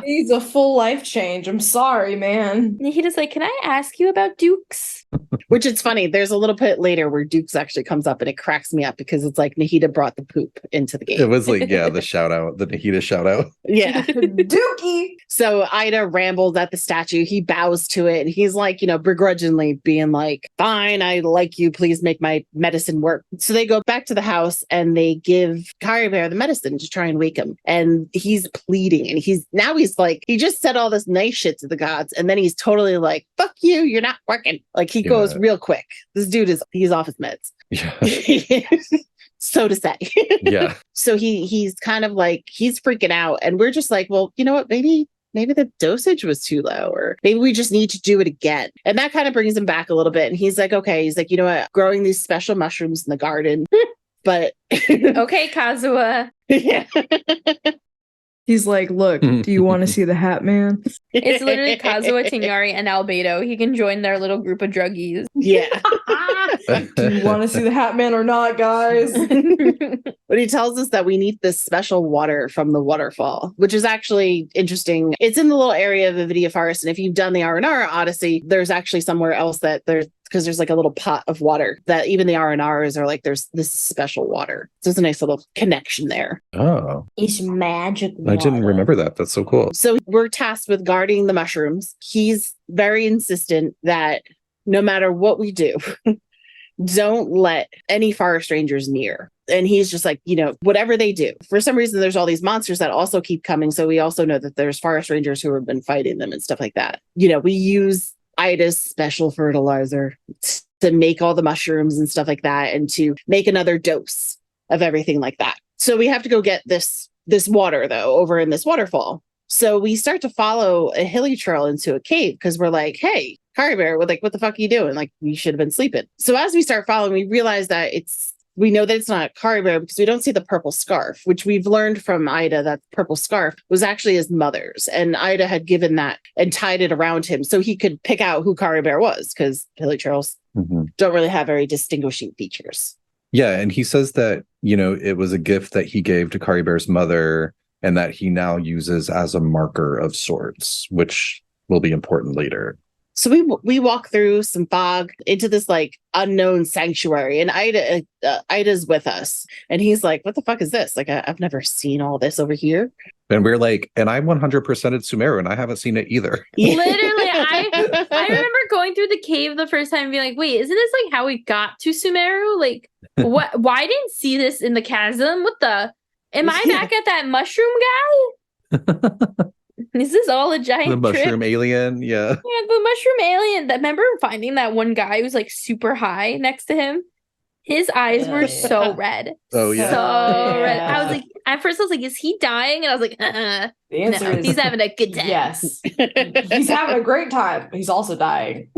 He's a full life change. I'm sorry, man. Nahida's like, can I ask you about Dukes? Which it's funny. There's a little bit later where Dukes actually comes up, and it cracks me up because it's like Nahida brought the poop into the game. It was like, yeah, the shout out, the Nahida shout out. Yeah. Dookie. So Ida rambles at the statue. He bows to it, and he's like, you know, begrudgingly being like, fine, I like you. Please make my medicine work. So they go back to the house and they give Caribert the medicine to try and wake him. And he's pleading, and he's like, he just said all this nice shit to the gods. And then he's totally like, fuck you. You're not working. Like, he goes real quick. This dude he's off his meds. Yeah. So to say. Yeah. So he's kind of like, he's freaking out. And we're just like, well, you know what? Maybe the dosage was too low, or maybe we just need to do it again. And that kind of brings him back a little bit. And he's like, okay. He's like, you know what? Growing these special mushrooms in the garden. But okay, Kazuha. Yeah. He's like, look, do you want to see the Hat Man? It's literally Kazuha, Tingari, and Albedo. He can join their little group of druggies. Yeah. Do you want to see the Hat Man or not, guys? But he tells us that we need this special water from the waterfall, which is actually interesting. It's in the little area of Avidia Forest. And if you've done the R&R Odyssey, there's actually somewhere else that because there's like a little pot of water that even the R&Rs are like, there's this special water. So it's a nice little connection there. Oh. It's magic water. I didn't remember that. That's so cool. So we're tasked with guarding the mushrooms. He's very insistent that no matter what we do, don't let any forest rangers near. And he's just like, you know, whatever they do. For some reason, there's all these monsters that also keep coming. So we also know that there's forest rangers who have been fighting them and stuff like that. You know, we use Ida's special fertilizer to make all the mushrooms and stuff like that, and to make another dose of everything like that. So we have to go get this water, though, over in this waterfall. So we start to follow a hilly trail into a cave because we're like, hey, Caribert, what the fuck are you doing? Like, we should have been sleeping. So as we start following, we realize that we know that it's not Caribert because we don't see the purple scarf, which we've learned from Ida that purple scarf was actually his mother's. And Ida had given that and tied it around him so he could pick out who Caribert was, because hilly trails don't really have very distinguishing features. Yeah, and he says that, you know, it was a gift that he gave to Caribert's mother and that he now uses as a marker of sorts, which will be important later. So we walk through some fog into this like unknown sanctuary, and Ida's with us, and he's like, "What the fuck is this? Like, I've never seen all this over here." And we're like, and I 100%ed Sumeru, and I haven't seen it either. Literally, I remember going through the cave the first time and being like, "Wait, isn't this like how we got to Sumeru? Like, what? Why didn't see this in the chasm? What the? Am I back at that mushroom guy?" Is this all a giant The mushroom trick? alien, yeah. Yeah, the mushroom alien. Remember finding that one guy who's like super high next to him? His eyes were Yeah. so red. Oh, yeah. So red. Yeah. I was like, at first I was like, is he dying? And I was like, The answer no, is he's having a good time. yes. He's having a great time. He's also dying.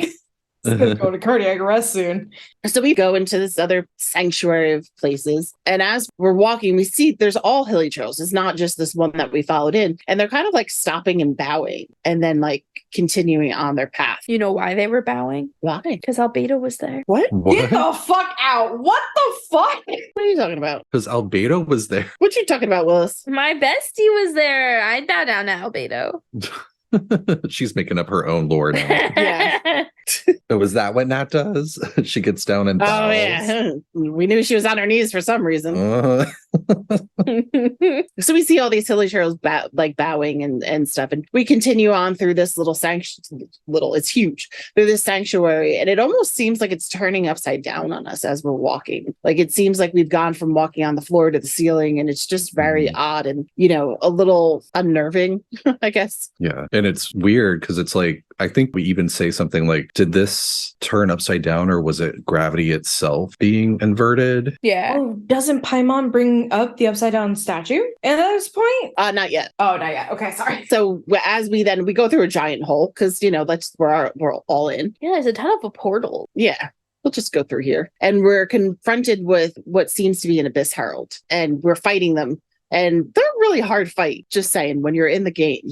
He's gonna go to cardiac arrest soon. So we go into this other sanctuary of places. And as we're walking, we see there's all hilly trails. It's not just this one that we followed in. And they're kind of like stopping and bowing and then like continuing on their path. You know why they were bowing? Why? Because Albedo was there. What? Get the fuck out. What the fuck? What are you talking about? Because Albedo was there. What you talking about, Willis? My bestie was there. I'd bow down to Albedo. She's making up her own lore now. Yeah. So is that what Nat does? She gets down and bows. Oh, yeah. We knew she was on her knees for some reason. So we see all these hilly trails bowing and stuff. And we continue on through this little it's huge, through this sanctuary. And it almost seems like it's turning upside down on us as we're walking. Like it seems like we've gone from walking on the floor to the ceiling. And it's just very odd and, a little unnerving, I guess. Yeah. And it's weird because it's like, I think we even say something like, did this turn upside down or was it gravity itself being inverted? Yeah. Oh, doesn't Paimon bring up the upside down statue at this point? Not yet. Oh, not yet. Okay, sorry. So as we go through a giant hole because, we're all in. Yeah, there's a ton of a portal. Yeah. We'll just go through here. And we're confronted with what seems to be an Abyss Herald. And we're fighting them. And they're a really hard fight, just saying, when you're in the game.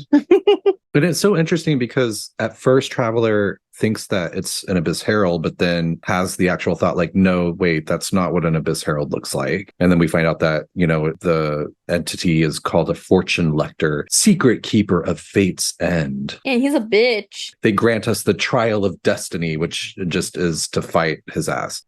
But it's so interesting because at first Traveler thinks that it's an Abyss Herald, but then has the actual thought like, no, wait, that's not what an Abyss Herald looks like. And then we find out that, the entity is called a Fortune Lector, secret keeper of fate's end. Yeah, he's a bitch. They grant us the trial of destiny, which just is to fight his ass.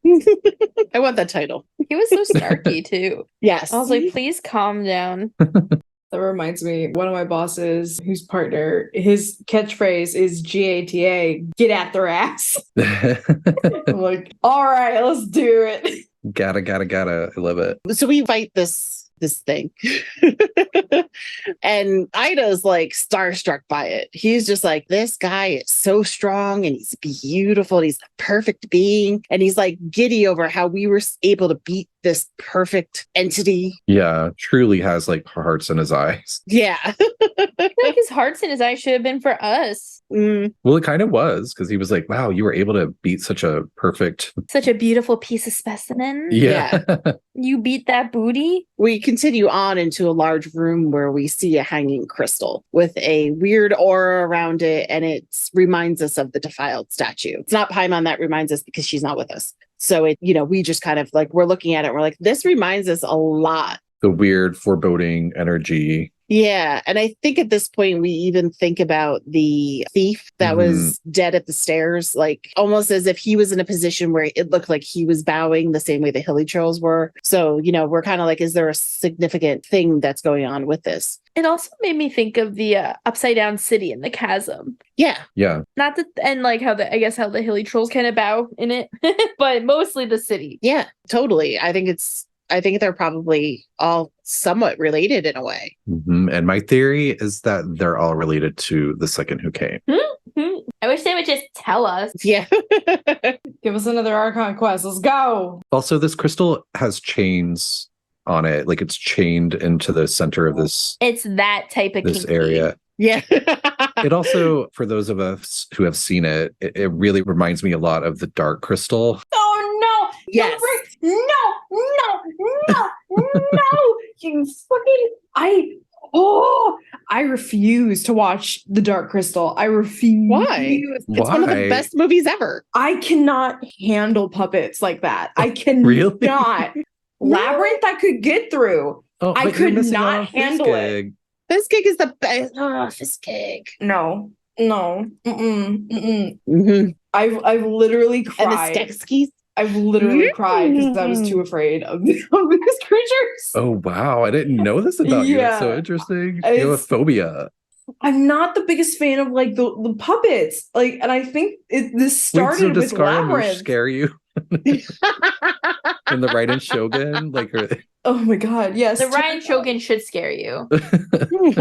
I want that title. He was so snarky too. Yes. I was like, please calm down. That reminds me, one of my bosses, whose partner, his catchphrase is GATA, get at their ass. I'm like, all right, let's do it. Gotta. I love it. So we fight this thing. And Ida's like starstruck by it. He's just like, this guy is so strong and he's beautiful. And he's the perfect being. And he's like giddy over how we were able to beat this perfect entity. Yeah, truly has like hearts in his eyes. Yeah. I feel like his hearts in his eyes should have been for us. Well, it kind of was because he was like, wow, you were able to beat such a perfect. Such a beautiful piece of specimen. Yeah. You beat that booty. We continue on into a large room where we see a hanging crystal with a weird aura around it. And it reminds us of the defiled statue. It's not Paimon that reminds us because she's not with us. So we just kind of like, we're looking at it. And we're like, this reminds us a lot. The weird foreboding energy. Yeah. And I think at this point, we even think about the thief that was dead at the stairs, like almost as if he was in a position where it looked like he was bowing the same way the hilly trolls were. So, we're kind of like, is there a significant thing that's going on with this? It also made me think of the upside down city in the chasm. Yeah. Yeah. Not that, and like how the hilly trolls kind of bow in it, but mostly the city. Yeah, totally. I think they're probably all somewhat related in a way. And my theory is that they're all related to the second who came. I wish they would just tell us. Yeah. Give us another Archon quest. Let's go. Also, this crystal has chains on it. Like it's chained into the center of this It's that type of kinky. area. Yeah. It also, for those of us who have seen it, it really reminds me a lot of the Dark Crystal. Oh, no. Yes. No. You fucking... I refuse to watch The Dark Crystal. I refuse. Why? It's one of the best movies ever. I cannot handle puppets like that. I cannot. Really? Labyrinth I could get through. Oh, I but you're could missing not out on handle Fizzgig. Fizzgig is the best. Oh, Fizzgig. No. Mm-hmm. I've literally cried. And the Skeksis. I've literally cried because I was too afraid of these creatures. Oh, wow. I didn't know this about you. It's so Yeah. interesting. You have a phobia. I'm not the biggest fan of like the puppets. Like, and I think this Wait, started so does with Scaramouche Labyrinth. scare you? in the Raiden Shogun? Like, Oh my god, yes. The Ryan Shogun should scare you. Like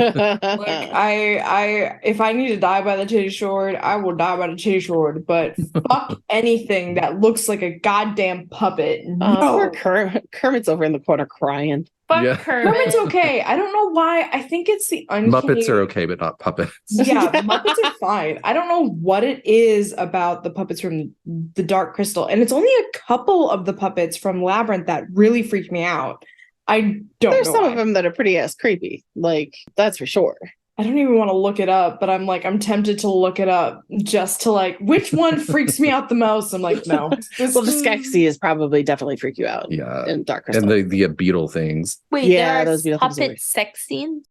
I if I need to die by the titty sword, I will die by the titty sword. But fuck anything that looks like a goddamn puppet. No. Poor Kermit's over in the corner crying. Fuck Yeah. Kermit. Kermit's okay. I don't know why. I think it's the uncanny. Muppets are okay, but not puppets. Yeah, Muppets are fine. I don't know what it is about the puppets from the Dark Crystal, and it's only a couple of the puppets from Labyrinth that really freaked me out. I don't There's know some why. of them that are pretty ass creepy. Like, that's for sure. I don't even want to look it up, but I'm tempted to look it up just to like, which one freaks me out the most? I'm like, no. Well, the Skeksis is probably definitely freak you out. Yeah. In Dark Crystal. And the beetle things. Wait, Yeah, there those are beautiful things are puppet sex scenes?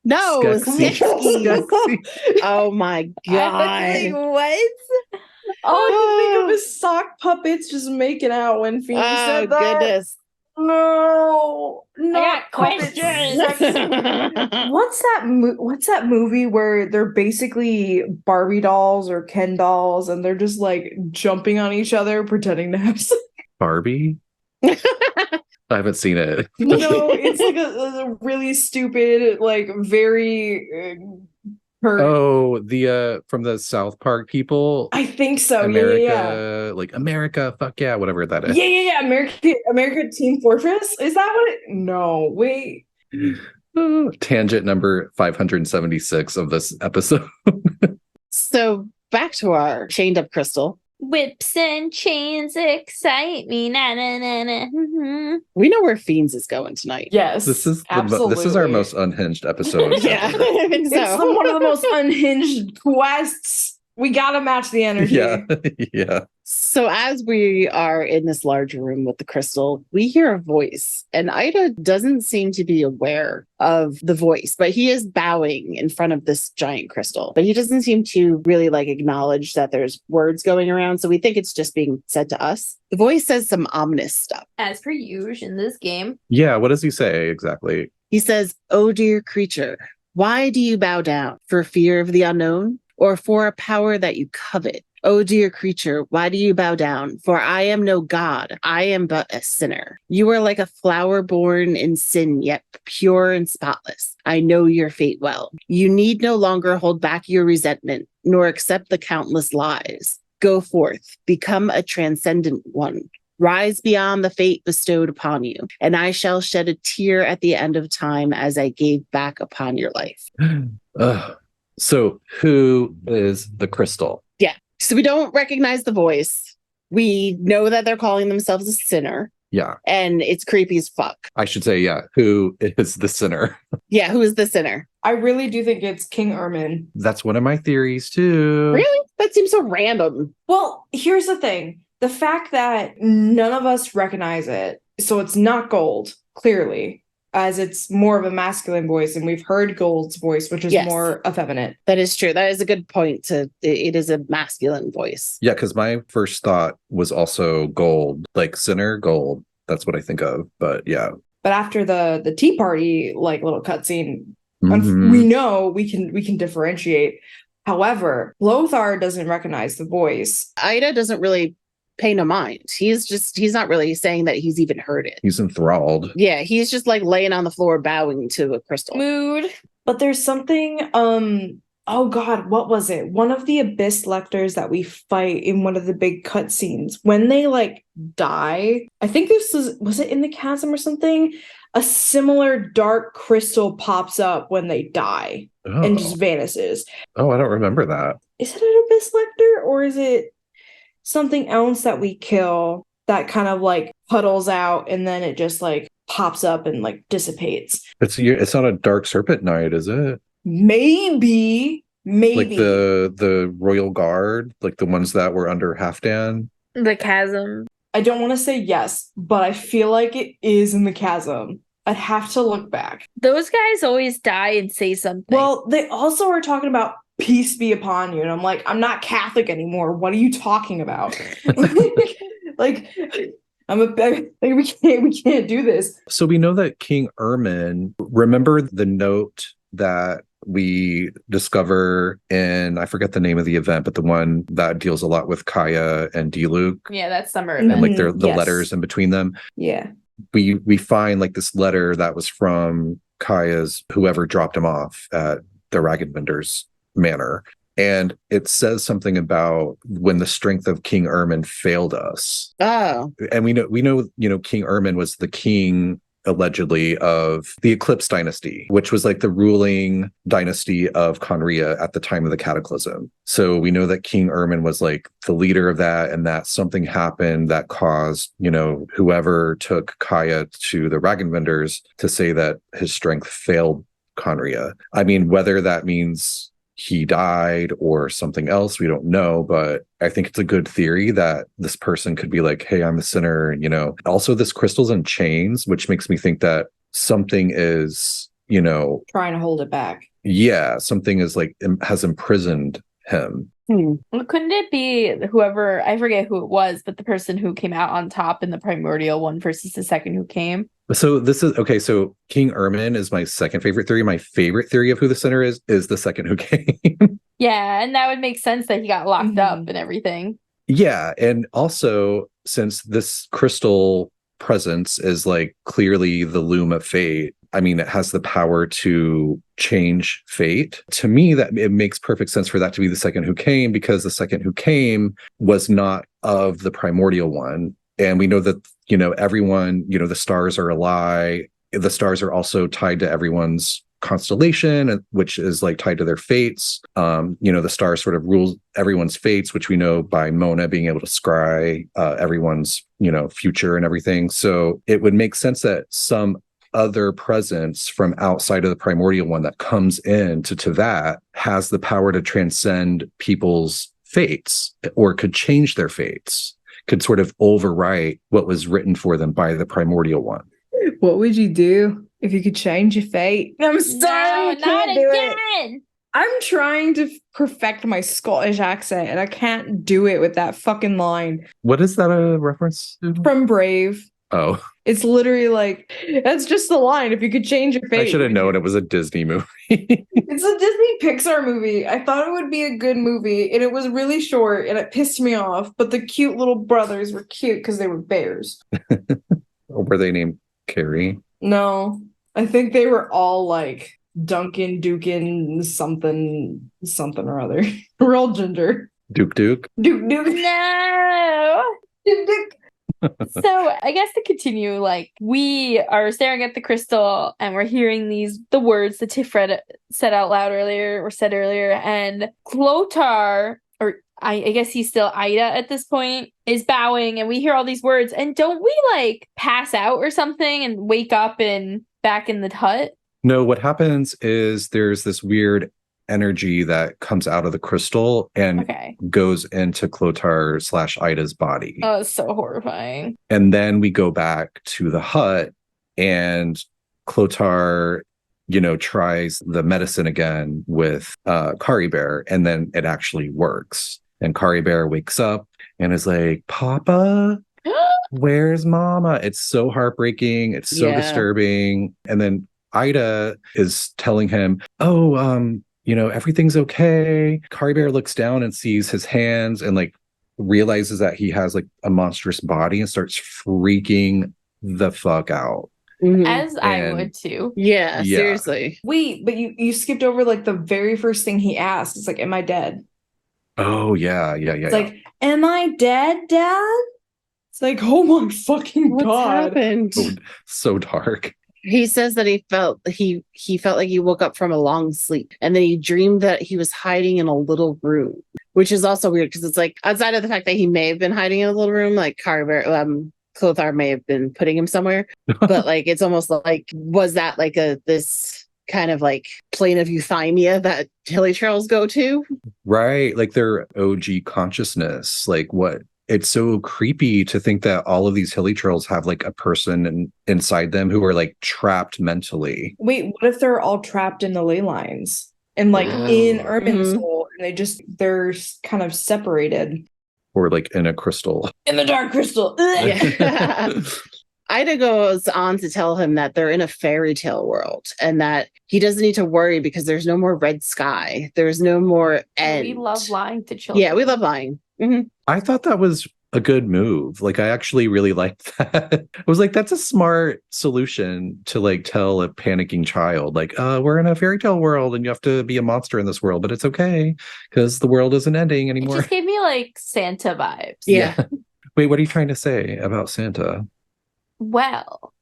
No, Skeksis. Skeksis. Skeksis. Oh my god. what? All I can think of is sock puppets just making out when Phoenix Oh said that. goodness. No, I not got puppets. questions. What's that movie where they're basically Barbie dolls or Ken dolls and they're just like jumping on each other pretending to have sex? Barbie? I haven't seen it. No, it's like a really stupid, like very Oh, the from the South Park people. I think so. America, Yeah. like America, fuck yeah, whatever that is. Yeah. America Team Fortress. Is that what it? No, wait. Tangent number 576 of this episode. So back to our chained up crystal. Whips and chains excite me. Na, na, na, na. Mhm. We know where Fiends is going tonight. Yes. This is absolutely. this is our most unhinged episode. Yeah, I think It's so. one of the most unhinged quests. We gotta match the energy. Yeah. Yeah. So as we are in this large room with the crystal, we hear a voice, and Ida doesn't seem to be aware of the voice, but he is bowing in front of this giant crystal. But he doesn't seem to really like acknowledge that there's words going around, so we think it's just being said to us. The voice says some ominous stuff. As per usual in this game. Yeah. What does he say exactly? He says, "Oh dear creature, why do you bow down? For fear of the unknown? Or for a power that you covet? Oh dear creature, why do you bow down? For I am no god, I am but a sinner. You are like a flower born in sin, yet pure and spotless. I know your fate well. You need no longer hold back your resentment, nor accept the countless lies. Go forth, become a transcendent one. Rise beyond the fate bestowed upon you, and I shall shed a tear at the end of time as I gave back upon your life." So who is the crystal? Yeah. So we don't recognize the voice. We know that they're calling themselves a sinner, Yeah. and it's creepy as fuck. I should say, yeah. Who is the sinner? Yeah, who is the sinner? I really do think it's King Ermin. That's one of my theories too. Really? That seems so random. Well, here's the thing. The fact that none of us recognize it, so it's not Gold, clearly, as it's more of a masculine voice, and we've heard Gold's voice, which is Yes. more effeminate. That is true. That is a good point. It is a masculine voice. Yeah, because my first thought was also gold, like sinner gold. That's what I think of. But yeah. But after the tea party, like little cutscene, Mhm. we know we can differentiate. However, Lothar doesn't recognize the voice. Ida doesn't really pay no mind. He's not really saying that he's even heard it. He's enthralled. Yeah, he's just like laying on the floor bowing to a crystal. Mood. But there's something, oh god, what was it? One of the Abyss Lectors that we fight in one of the big cutscenes, when they like die, I think this was it in the chasm or something? A similar dark crystal pops up when they die and just vanishes. Oh, I don't remember that. Is it an Abyss Lector, or is it something else that we kill that kind of like puddles out and then it just like pops up and like dissipates? It's not a dark serpent knight, is it? Maybe. Like the royal guard, like the ones that were under Halfdan. The chasm. I don't want to say yes, but I feel like it is in the chasm. I'd have to look back. Those guys always die and say something. Well, they also are talking about peace be upon you, and I'm like, I'm not Catholic anymore. What are you talking about? Like, we can't do this. So we know that King Ermin, remember the note that we discover in, I forget the name of the event, but the one that deals a lot with Kaeya and Diluc. Yeah, that's summer And event. like the letters in between them. Yeah. We find like this letter that was from Kaya's, whoever dropped him off at the Raggenbender's manor. And it says something about when the strength of King Ermin failed us. Oh. And we know, King Ermin was the king allegedly of the Eclipse dynasty, which was like the ruling dynasty of Khaenri'ah at the time of the Cataclysm. So we know that King Ermin was like the leader of that, and that something happened that caused, whoever took Kaeya to the Raggenbenders to say that his strength failed Khaenri'ah. I mean, whether that means he died or something else, we don't know, but I think it's a good theory that this person could be like, hey, I'm the sinner. And, also this crystals and chains, which makes me think that something is, trying to hold it back. Yeah, something is like has imprisoned him. Well, couldn't it be whoever, I forget who it was, but the person who came out on top in the primordial one versus the second who came? So this is okay. So King Ermin is my second favorite theory. My favorite theory of who the sinner is the second who came. Yeah, and that would make sense that he got locked up and everything. Yeah, and also since this crystal presence is like clearly the loom of fate, I mean, it has the power to change fate. To me, that it makes perfect sense for that to be the second who came, because the second who came was not of the primordial one. And we know that, everyone, the stars are a lie. The stars are also tied to everyone's constellation, which is like tied to their fates. The stars sort of rules everyone's fates, which we know by Mona being able to scry everyone's, future and everything. So it would make sense that some other presence from outside of the primordial one that comes into Teyvat has the power to transcend people's fates, or could change their fates, could sort of overwrite what was written for them by the primordial one. What would you do if you could change your fate? I'm sorry, I can't do it. I'm trying to perfect my Scottish accent, and I can't do it with that fucking line. What is that a reference to? From Brave. Oh. It's literally like, that's just the line. If you could change your fate. I should have known it was a Disney movie. It's a Disney Pixar movie. I thought it would be a good movie, and it was really short, and it pissed me off. But the cute little brothers were cute because they were bears. Or were they named Carrie? No, I think they were all like Duncan, Dukin, something or other. We're all ginger. Duke. Duke. No. Duke. So I guess to continue, like, we are staring at the crystal and we're hearing the words that Tiff said out loud earlier, and Clothar, or I guess he's still Ida at this point, is bowing, and we hear all these words, and don't we like pass out or something and wake up and back in the hut? No, what happens is there's this weird energy that comes out of the crystal and goes into Clothar/Ida's body. Oh, it's so horrifying. And then we go back to the hut, and Clothar, tries the medicine again with Caribert, and then it actually works. And Caribert wakes up and is like, Papa, where's Mama? It's so heartbreaking. It's so disturbing. And then Ida is telling him, everything's okay. Caribert looks down and sees his hands and like realizes that he has like a monstrous body and starts freaking the fuck out. As I would too. Yeah, seriously. Wait, but you skipped over like the very first thing he asked. It's like, am I dead? Oh, yeah. It's like, am I dead, Dad? It's like, oh my fucking God. What happened? So dark. He says that he felt like he woke up from a long sleep, and then he dreamed that he was hiding in a little room, which is also weird because it's like, outside of the fact that he may have been hiding in a little room, like Clothar may have been putting him somewhere, but like it's almost like, was that like this kind of like plane of euthymia that hilly trails go to? Right, like their OG consciousness, like what? It's so creepy to think that all of these hilly trails have like a person inside them who are like trapped mentally. Wait, what if they're all trapped in the ley lines and like in Ermin's soul, and they're kind of separated? Or like in a crystal. In the dark crystal. Yeah. Ida goes on to tell him that they're in a fairy tale world and that he doesn't need to worry because there's no more red sky. There's no more end. We love lying to children. Yeah, we love lying. Mm-hmm. I thought that was a good move. Like, I actually really liked that. I was like, that's a smart solution to like tell a panicking child, like, we're in a fairy tale world and you have to be a monster in this world, but it's okay because the world isn't ending It anymore. just gave me like Santa vibes. Yeah. Wait, what are you trying to say about Santa? Well,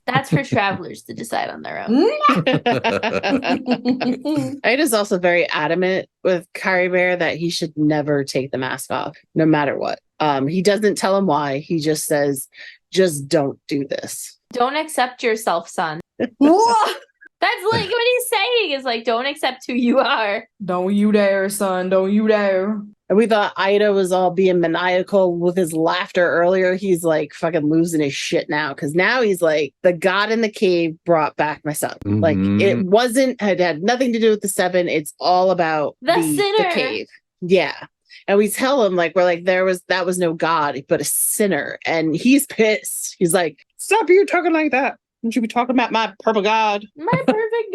that's for travelers to decide on their own. Ida's also very adamant with Caribert that he should never take the mask off, no matter what. He doesn't tell him why. He just says, just don't do this. Don't accept yourself, son. What? That's like what he's saying is like, don't accept who you are. Don't you dare, son. Don't you dare. And we thought Ida was all being maniacal with his laughter earlier. He's like fucking losing his shit now. Cause now he's like, the god in the cave brought back my son. Mhm. Like it had nothing to do with the seven. It's all about The sinner. the cave. Yeah. And we tell him like, we're like, that was no god, but a sinner. And he's pissed. He's like, stop you talking like that. Don't you be talking about my purple god. My perfect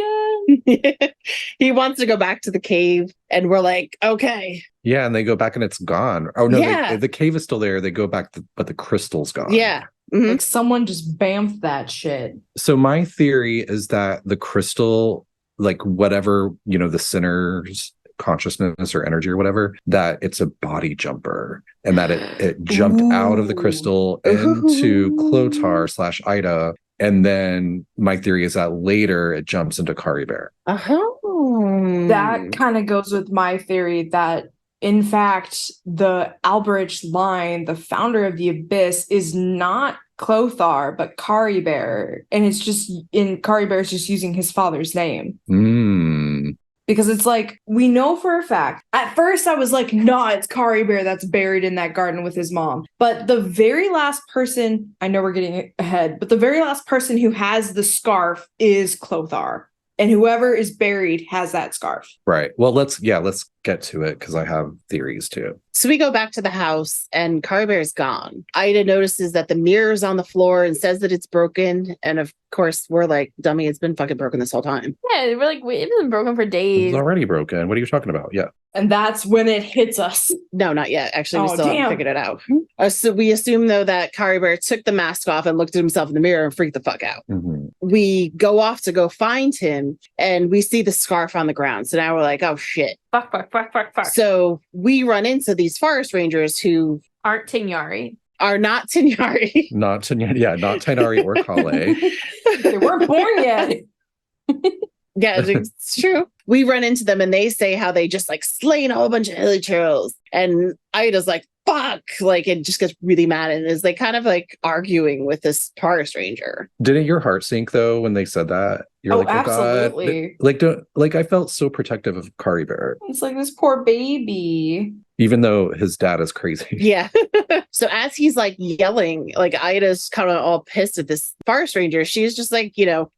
god. He wants to go back to the cave. And we're like, okay. Yeah, and they go back and it's gone. Oh no, Yeah. the cave is still there. They go back, but the crystal's gone. Yeah. Mhm. Like someone just bamfed that shit. So my theory is that the crystal, like whatever, the sinner's consciousness or energy or whatever, that it's a body jumper and that it jumped out of the crystal into Clotar / Ida. And then my theory is that later it jumps into Caribert. Uh-huh. That kind of goes with my theory that, in fact, the Alberich line, the founder of the Abyss, is not Clothar, but Caribert. And it's just, Caribert's just using his father's name. Because it's like, we know for a fact. At first, I was like, nah, it's Caribert that's buried in that garden with his mom. But the very last person, I know we're getting ahead, but the very last person who has the scarf is Clothar. And whoever is buried has that scarf. Right. Well, let's get to it because I have theories too. So we go back to the house and Caribert's gone. Ida notices that the mirror's on the floor and says that it's broken. And of course, we're like, dummy, it's been fucking broken this whole time. Yeah, we're like, it's been broken for days. It's already broken. What are you talking about? Yeah. And that's when it hits us. No, not yet. Actually, we Oh, still haven't damn. figured it out. So we assume, though, that Caribert took the mask off and looked at himself in the mirror and freaked the fuck out. Mm-hmm. We go off to go find him and we see the scarf on the ground. So now we're like, oh, shit. Fuck. So we run into these forest rangers who Aren't Tignari. are not Tignari. Not Tainari or Kale. They weren't born yet. Yeah, it's true. We run into them and they say how they just like slain a whole bunch of hilly churls. And Ida's like, fuck. Like, it just gets really mad and is like kind of like arguing with this forest ranger. Didn't your heart sink though when they said that? You're like, absolutely. God. Like I felt so protective of Caribert, It's like this poor baby. even though his dad is crazy. Yeah. So as he's like yelling, like Ida's kind of all pissed at this forest ranger. She's just like, you got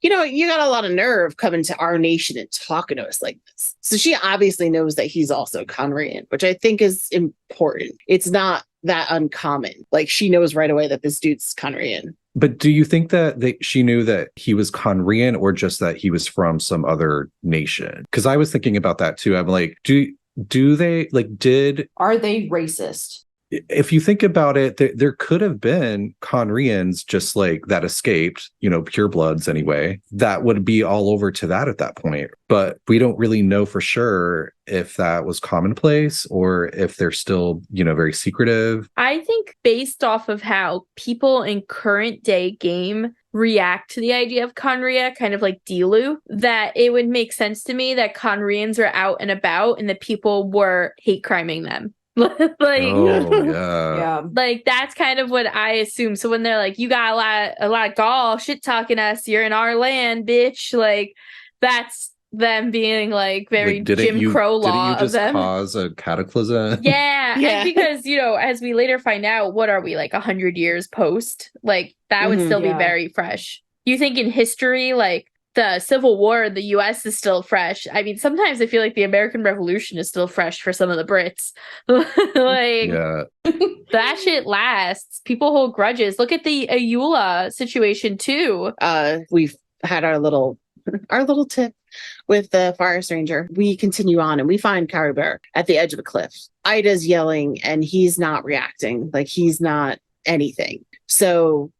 a lot of nerve coming to our nation and talking to us like this. So she obviously knows that he's also Khaenri'ah, which I think is important. It's not that uncommon. Like she knows right away that this dude's Khaenri'ah. But do you think that she knew that he was Khaenri'ah or just that he was from some other nation? Because I was thinking about that too. I'm like, do they Are they racist? if you think about it, there could have been Khaenri'ahs just like that escaped, purebloods anyway, that would be all over to that at that point. But we don't really know for sure if that was commonplace or if they're still, very secretive. I think based off of how people in current day game react to the idea of Khaenri'ah, kind of like Dilu, that it would make sense to me that Khaenri'ahs are out and about and that people were hate criming them. Oh yeah. Yeah. Like that's kind of what I assume. So when they're like, you got a lot of gall shit talking us, you're in our land, bitch. Like that's them being like very Like, Jim Crow law didn't you of them. cause a cataclysm? Yeah, Yeah. and because as we later find out, what are we like 100 years post? Like that would Mhm. still be Yeah. very fresh. You think in history, like the Civil War in the US is still fresh. I mean, sometimes I feel like the American Revolution is still fresh for some of the Brits. Like, Yeah. that shit lasts. People hold grudges. Look at the Ayula situation too. We've had our little tip with the Forest Ranger. We continue on and we find Caribert at the edge of a cliff. Ida's yelling and he's not reacting. Like, he's not anything. So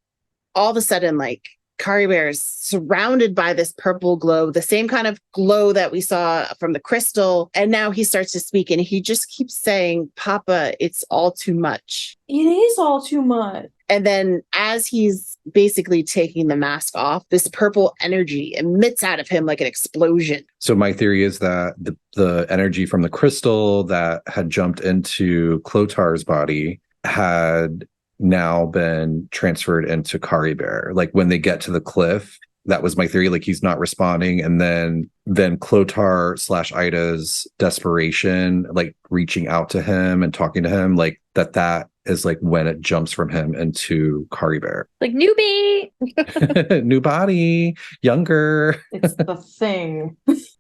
all of a sudden, like, Caribert is surrounded by this purple glow, the same kind of glow that we saw from the crystal. And now he starts to speak and he just keeps saying, Papa, it's all too much. It is all too much. And then as he's basically taking the mask off, this purple energy emits out of him like an explosion. So my theory is that the energy from the crystal that had jumped into Clotar's body had now been transferred into Caribert. Like, when they get to the cliff, that was my theory. Like, he's not responding, and then Clotar / Ida's desperation, like reaching out to him and talking to him, like that is like when it jumps from him into Caribert. Like, newbie. New body, younger. It's the thing.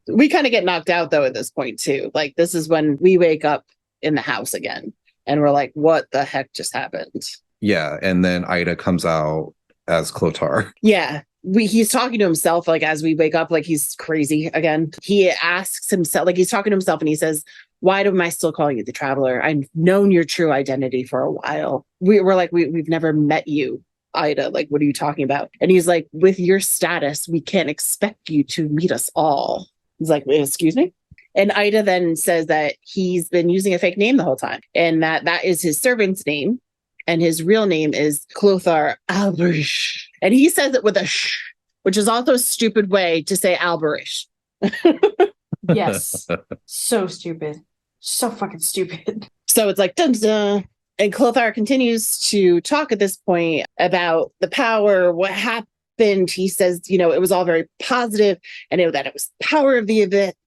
We kind of get knocked out though at this point too. Like, this is when we wake up in the house again and we're like, what the heck just happened? Yeah, and then Ida comes out as Clotar. Yeah. He's talking to himself, like, as we wake up, like he's crazy again. He asks himself, like, he's talking to himself and he says, why am I still calling you the Traveler? I've known your true identity for a while. We're like, we've never met you, Ida. Like, what are you talking about? And he's like, with your status, we can't expect you to meet us all. He's like, excuse me? And Ida then says that he's been using a fake name the whole time and that is his servant's name. And his real name is Clothar Alberish. And he says it with a sh, which is also a stupid way to say Alberish. Yes. So stupid. So fucking stupid. So it's like, dun, dun. And Clothar continues to talk at this point about the power, what happened. He says, it was all very positive and that it was power of the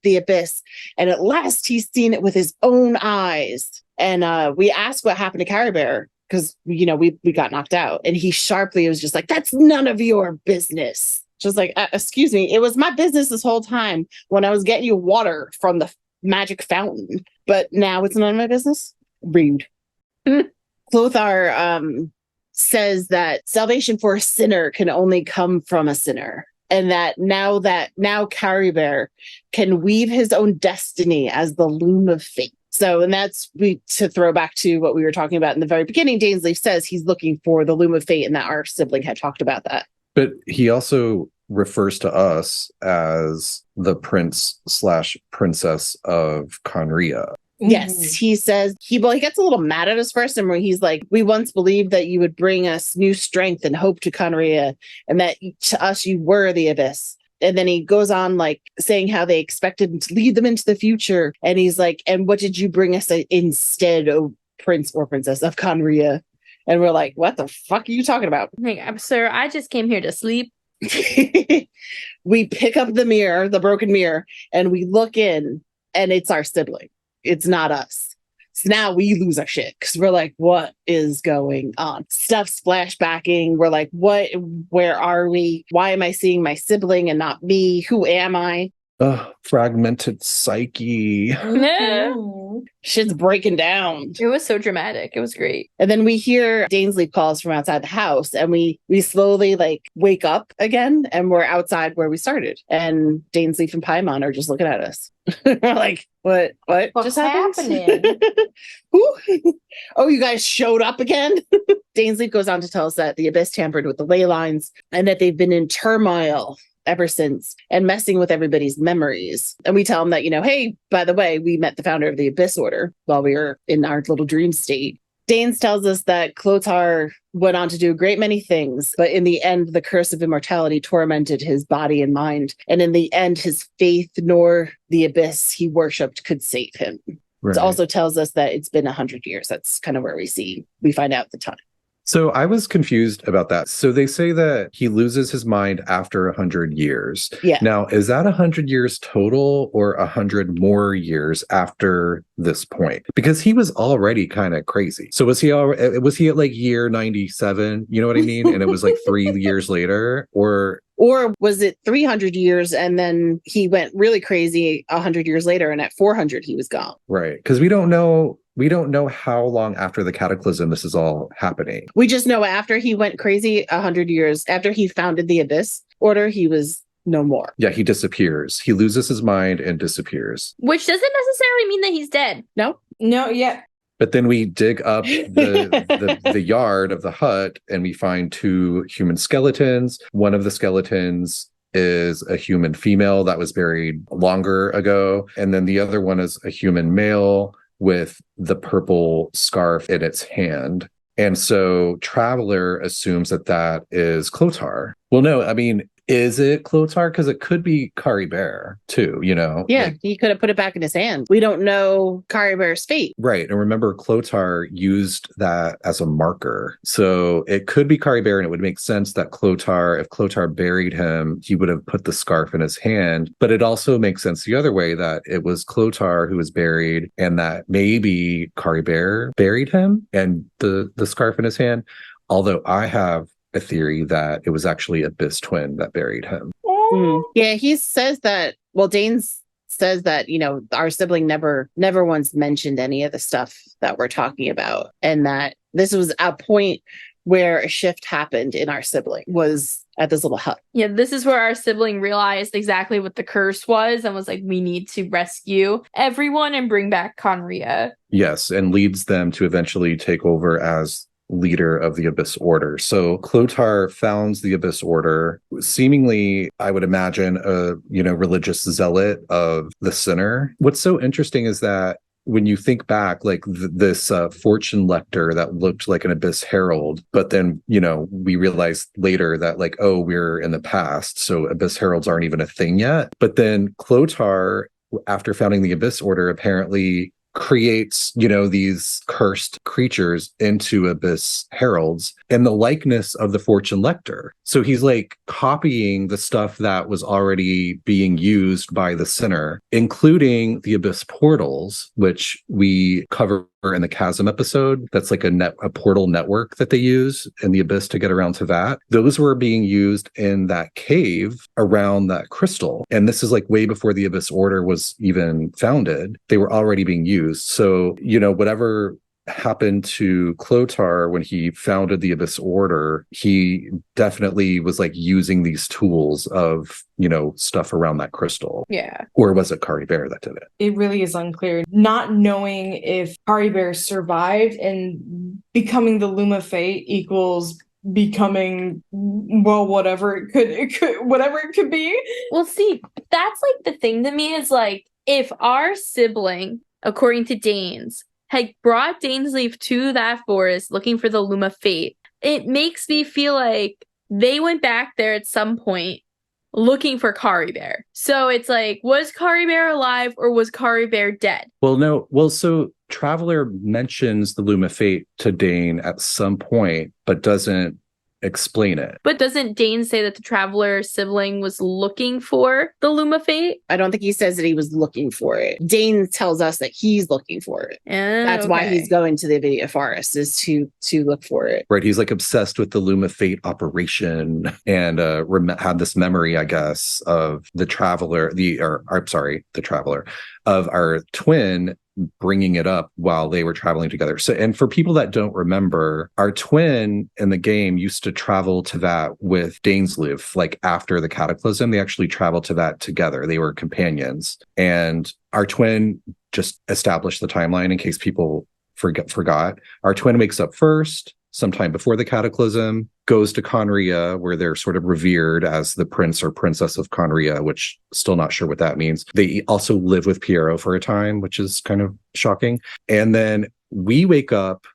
abyss. And at last he's seen it with his own eyes. And we ask what happened to Caribert, because, we got knocked out. And he sharply was just like, that's none of your business. Just like, excuse me, it was my business this whole time when I was getting you water from the magic fountain. But now it's none of my business? Rude. Clothar says that salvation for a sinner can only come from a sinner. And that now Caribert can weave his own destiny as the loom of fate. So, and that's to throw back to what we were talking about in the very beginning. Dainsleif says he's looking for the loom of fate and that our sibling had talked about that. But he also refers to us as the prince / princess of Khaenri'ah. Yes, he says he gets a little mad at us first, and where he's like, we once believed that you would bring us new strength and hope to Khaenri'ah, and that to us you were the abyss. And then he goes on like saying how they expected to lead them into the future. And he's like, and what did you bring us instead, oh prince or princess of Khaenri'ah? And we're like, what the fuck are you talking about? Like, sir, I just came here to sleep. We pick up the mirror, the broken mirror, and we look in, and it's our sibling. It's not us. So now we lose our shit because we're like, what is going on? Stuff's flashbacking. We're like, what? Where are we? Why am I seeing my sibling and not me? Who am I? Fragmented psyche. Shit's breaking down. It was so dramatic. It was great. And then we hear Dainsleif calls from outside the house, and we slowly like wake up again, and we're outside where we started. And Dainsleif and Paimon are just looking at us. We're like, what What's just happening? Who? Oh, you guys showed up again? Dainsleif goes on to tell us that the Abyss tampered with the ley lines and that they've been in turmoil ever since and messing with everybody's memories. And we tell them that, hey, by the way, we met the founder of the Abyss Order while we were in our little dream state. Danes tells us that Clothar went on to do a great many things, but in the end, the curse of immortality tormented his body and mind. And in the end, his faith nor the abyss he worshipped could save him. Right. It also tells us that it's been 100 years. That's kind of where we find out the time. So I was confused about that. So they say that he loses his mind after 100 years. Yeah. Now, is that 100 years total or 100 more years after this point? Because he was already kind of crazy. So was he at like year 97? You know what I mean? And it was like 3 years later, or was it 300 years and then he went really crazy 100 years later, and at 400 he was gone? right? Because we don't know how long after the cataclysm this is all happening. We just know after he went crazy 100 years, after he founded the Abyss Order, he was no more. Yeah, he disappears. He loses his mind and disappears. Which doesn't necessarily mean that he's dead. No? No, yeah. But then we dig up the yard of the hut and we find 2 human skeletons. One of the skeletons is a human female that was buried longer ago. And then the other one is a human male with the purple scarf in its hand. And so Traveler assumes that is Clothar. Well, no, I mean, is it Clothar? Because it could be Caribert too, you know? Yeah, he could have put it back in his hand. We don't know Caribert's fate. Right. And remember, Clothar used that as a marker. So it could be Caribert, and it would make sense that if Clothar buried him, he would have put the scarf in his hand. But it also makes sense the other way, that it was Clothar who was buried and that maybe Caribert buried him and the scarf in his hand. Although I have a theory that it was actually Abyss Twin that buried him. Yeah, he says that. Well, Danes says that, you know, our sibling never once mentioned any of the stuff that we're talking about, and that this was a point where a shift happened in our sibling, was at this little hut. Yeah, this is where our sibling realized exactly what the curse was and was like, we need to rescue everyone and bring back Khaenri'ah. Yes, and leads them to eventually take over as leader of the Abyss Order. So Clothar founds the Abyss Order, seemingly, I would imagine, a religious zealot of the Sinner. What's so interesting is that when you think back, like this fortune lector that looked like an Abyss Herald, but then, we realized later that like, oh, we're in the past, so Abyss Heralds aren't even a thing yet. But then Clothar, after founding the Abyss Order, apparently creates, these cursed creatures into Abyss Heralds in the likeness of the Fortune Lector. So he's like copying the stuff that was already being used by the Sinner, including the Abyss portals, which we cover in the Chasm episode. That's like a portal network that they use in the Abyss to get around Teyvat. Those were being used in that cave around that crystal. And this is like way before the Abyss Order was even founded. They were already being used. So, whatever happened to Clothar when he founded the Abyss Order, he definitely was like using these tools of, stuff around that crystal. Yeah. Or was it Caribert that did it? It really is unclear. Not knowing if Caribert survived and becoming the Luma Fate equals becoming, well, whatever it could be. Well, see, that's like the thing to me is like, if our sibling, according to Danes, had brought Dainsleif to that forest looking for the Luma Fate, it makes me feel like they went back there at some point looking for Caribert. So it's like, was Caribert alive or was Caribert dead? Well, no. Well, so Traveler mentions the Luma Fate to Dane at some point, but doesn't explain it. But doesn't Dane say that the Traveler sibling was looking for the Luma Fate? I don't think he says that he was looking for it. Dane tells us that he's looking for it. That's why he's going to the Avidia Forest, is to look for it. Right. He's like obsessed with the Luma Fate operation and had this memory, I guess, of the Traveler, the Traveler, of our twin bringing it up while they were traveling together. So, and for people that don't remember, our twin in the game used to travel to that with Dainsleif. Like after the cataclysm, they actually traveled to that together. They were companions. And our twin, just established the timeline in case people forgot. Our twin wakes up first, sometime before the cataclysm, goes to Khaenri'ah, where they're sort of revered as the prince or princess of Khaenri'ah, which still not sure what that means. They also live with Piero for a time, which is kind of shocking. And then we wake up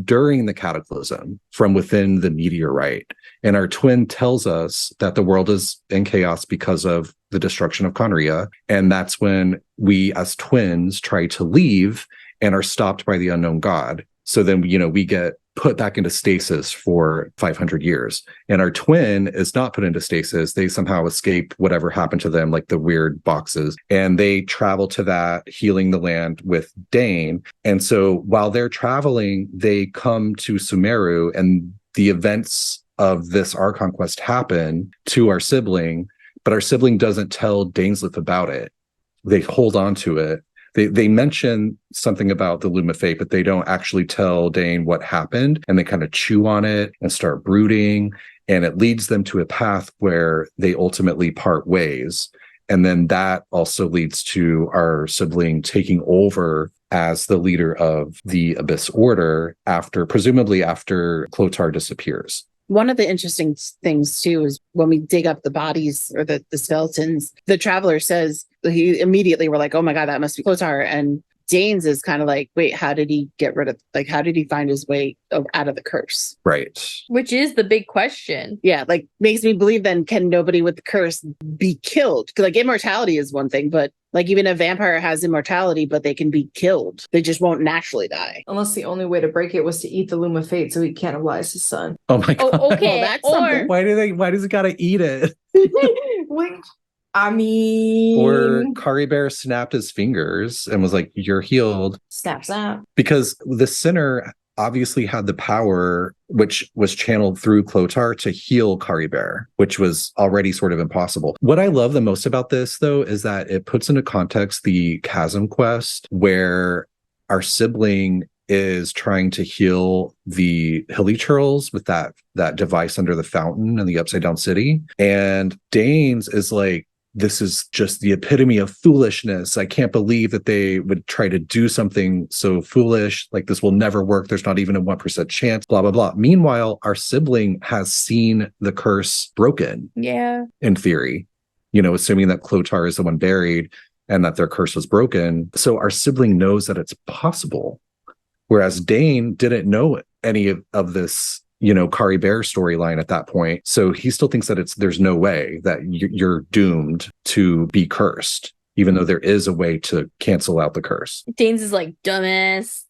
during the cataclysm from within the meteorite. And our twin tells us that the world is in chaos because of the destruction of Khaenri'ah. And that's when we as twins try to leave and are stopped by the unknown god. So then, we get put back into stasis for 500 years. And our twin is not put into stasis. They somehow escape whatever happened to them, like the weird boxes. And they travel to that, healing the land with Dane. And so while they're traveling, they come to Sumeru, and the events of this Archon quest happen to our sibling, but our sibling doesn't tell Dainsleif about it. They hold on to it. They mention something about the Loom of Fate, but they don't actually tell Dane what happened, and they kind of chew on it and start brooding, and it leads them to a path where they ultimately part ways. And then that also leads to our sibling taking over as the leader of the Abyss Order presumably after Clothar disappears. One of the interesting things, too, is when we dig up the bodies or the skeletons, the traveler says, he immediately were like, oh my God, that must be Clothar. And Danes is kind of like, wait, how did he how did he find his way out of the curse? Right. Which is the big question. Yeah, like makes me believe then, can nobody with the curse be killed? Because like immortality is one thing, but like even a vampire has immortality, but they can be killed. They just won't naturally die. Unless the only way to break it was to eat the Loom of Fate so he cannibalize his son. Oh my God. Oh, okay. Well, that's something. Why does he gotta eat it? Wait, I mean... Or Caribert snapped his fingers and was like, you're healed. Snap, snap. Because the sinner obviously had the power, which was channeled through Clothar, to heal Caribert, which was already sort of impossible. What I love the most about this, though, is that it puts into context the Chasm quest, where our sibling is trying to heal the Hilly Churls with that device under the fountain in the Upside Down City. And Danes is like, this is just the epitome of foolishness. I can't believe that they would try to do something so foolish. Like, this will never work. There's not even a 1% chance, blah, blah, blah. Meanwhile, our sibling has seen the curse broken. Yeah. In theory, assuming that Clothar is the one buried and that their curse was broken. So our sibling knows that it's possible. Whereas Dane didn't know any of this, Caribert storyline at that point. So he still thinks that there's no way that you're doomed to be cursed, even though there is a way to cancel out the curse. Danes is like, dumbass.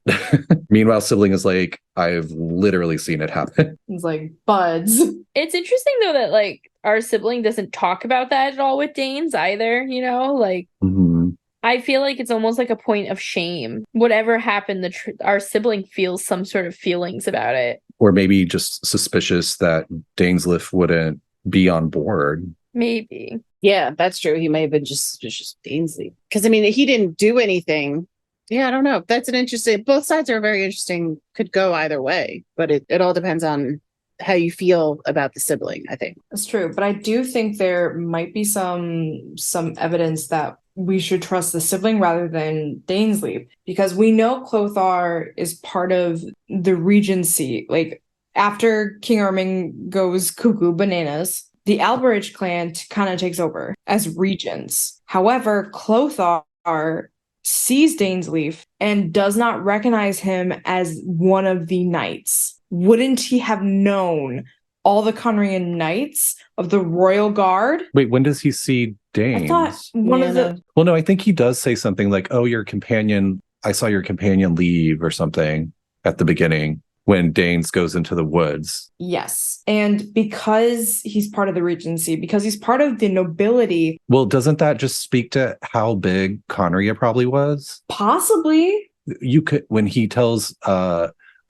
Meanwhile, sibling is like, I've literally seen it happen. He's like, buds. It's interesting, though, that like our sibling doesn't talk about that at all with Danes either, like... Mm-hmm. I feel like it's almost like a point of shame. Whatever happened, our sibling feels some sort of feelings about it. Or maybe just suspicious that Dainsleif wouldn't be on board. Maybe. Yeah, that's true. He may have been just suspicious of Dainsleif. Because, he didn't do anything. Yeah, I don't know. That's an interesting... Both sides are very interesting. Could go either way. But it all depends on how you feel about the sibling, I think. That's true. But I do think there might be some evidence that we should trust the sibling rather than Dainsleif, because we know Clothar is part of the Regency. Like, after King Armin goes cuckoo bananas, the Alberich clan kind of takes over as regents. However, Clothar sees Dainsleif and does not recognize him as one of the knights. Wouldn't he have known all the Khaenri'ah knights of the royal guard? Wait, when does he see Danes? I thought one of the... Well, no, I think he does say something like, oh, your companion, I saw your companion leave or something at the beginning when Danes goes into the woods. Yes. And because he's part of the Regency, because he's part of the nobility... Well, doesn't that just speak to how big Khaenri'ah probably was? Possibly. You could, when he tells...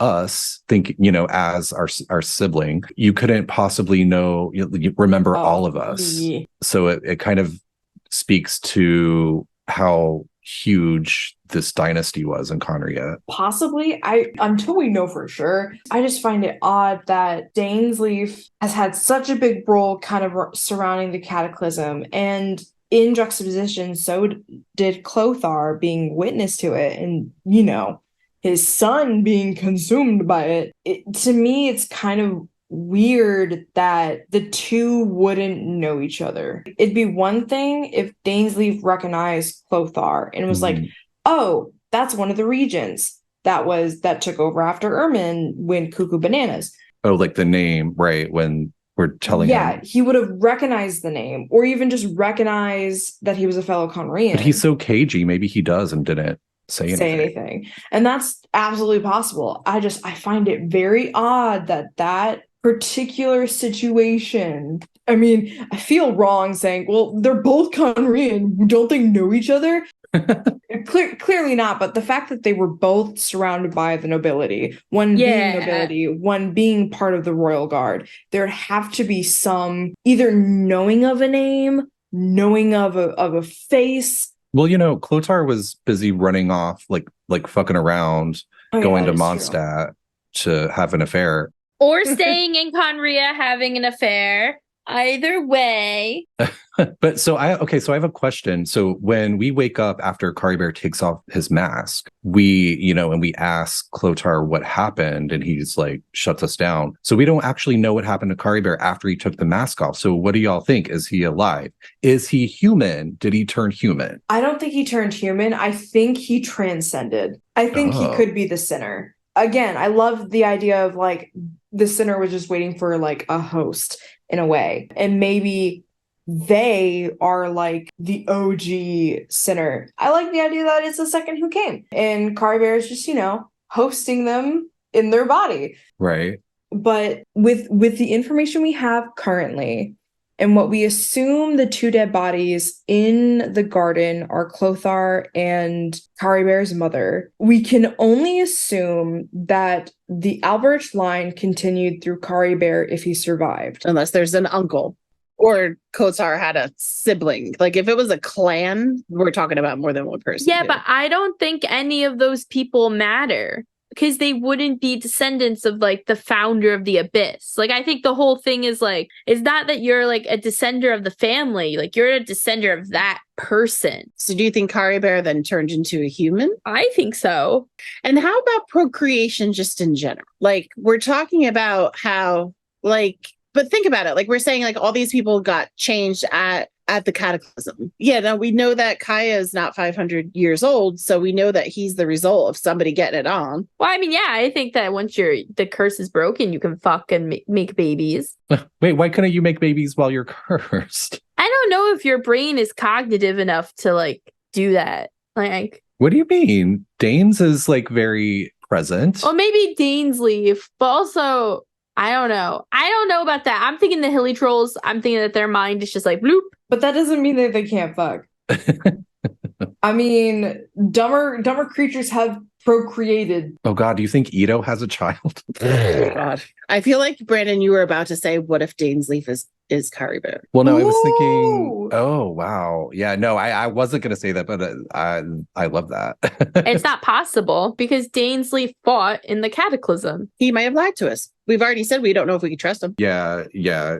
us think, as our sibling, you couldn't possibly you remember all of us. Yeah. So it kind of speaks to how huge this dynasty was in Khaenri'ah. Possibly. Until we know for sure, I just find it odd that Dainsleif has had such a big role kind of surrounding the Cataclysm, and in juxtaposition, so did Clothar being witness to it, and his son being consumed by it. To me, it's kind of weird that the two wouldn't know each other. It'd be one thing if Dainsleif recognized Clothar and was like, oh, that's one of the regents that took over after Ermin went cuckoo bananas. Oh, like the name, right? When we're telling him. Yeah, he would have recognized the name, or even just recognize that he was a fellow Khaenri'ah. But he's so cagey. Maybe he does and didn't say say anything. anything. And that's absolutely possible. I find it very odd that particular situation. I mean, I feel wrong saying, well, they're both Khaenri'ah. Don't they know each other? Clearly not, but the fact that they were both surrounded by the nobility, one being nobility, one being part of the royal guard, there'd have to be some either knowing of a name, knowing of a face. Well, Clotar was busy running off, like fucking around, going to Mondstadt to have an affair. Or staying in Khaenri'ah having an affair. Either way. But so I have a question. So when we wake up after Caribert takes off his mask, we, and we ask Clotar what happened, and he's like shuts us down. So we don't actually know what happened to Caribert after he took the mask off. So what do y'all think? Is he alive? Is he human? Did he turn human? I don't think he turned human. I think he transcended. I think he could be the sinner. Again, I love the idea of like the sinner was just waiting for like a host in a way. And maybe they are like the OG sinner. I like the idea that it's the second who came. And Caribert is just, hosting them in their body. Right. But with the information we have currently, and what we assume the two dead bodies in the garden are Clothar and Caribert's mother, we can only assume that the Albrecht line continued through Caribert if he survived. Unless there's an uncle or Clothar had a sibling. Like if it was a clan, we're talking about more than one person. Yeah, but I don't think any of those people matter. Because they wouldn't be descendants of like the founder of the Abyss. Like I think the whole thing is like, it's not that you're like a descender of the family, like you're a descender of that person. So do you think Caribert then turned into a human? I think so. And how about procreation just in general? Like we're talking about how but think about it. Like we're saying like all these people got changed at the Cataclysm. Yeah, now we know that Kaeya is not 500 years old, so we know that he's the result of somebody getting it on. Well, I mean, yeah, I think that once the curse is broken, you can fuck and make babies. Wait, why couldn't you make babies while you're cursed? I don't know if your brain is cognitive enough to like do that. Like, what do you mean? Danes is like very present. Well, maybe Dainsleif, but also I don't know. I don't know about that. I'm thinking the hilly trolls. I'm thinking that their mind is just like bloop. But that doesn't mean that they can't fuck. I mean, dumber creatures have procreated. Oh God, do you think Ito has a child? Oh God. I feel like, Brandon, you were about to say, what if Dainsleif is Caribert? Well, no, I was thinking, oh, wow. Yeah, no, I wasn't going to say that, but I love that. It's not possible because Dainsleif fought in the Cataclysm. He might have lied to us. We've already said we don't know if we can trust him. Yeah,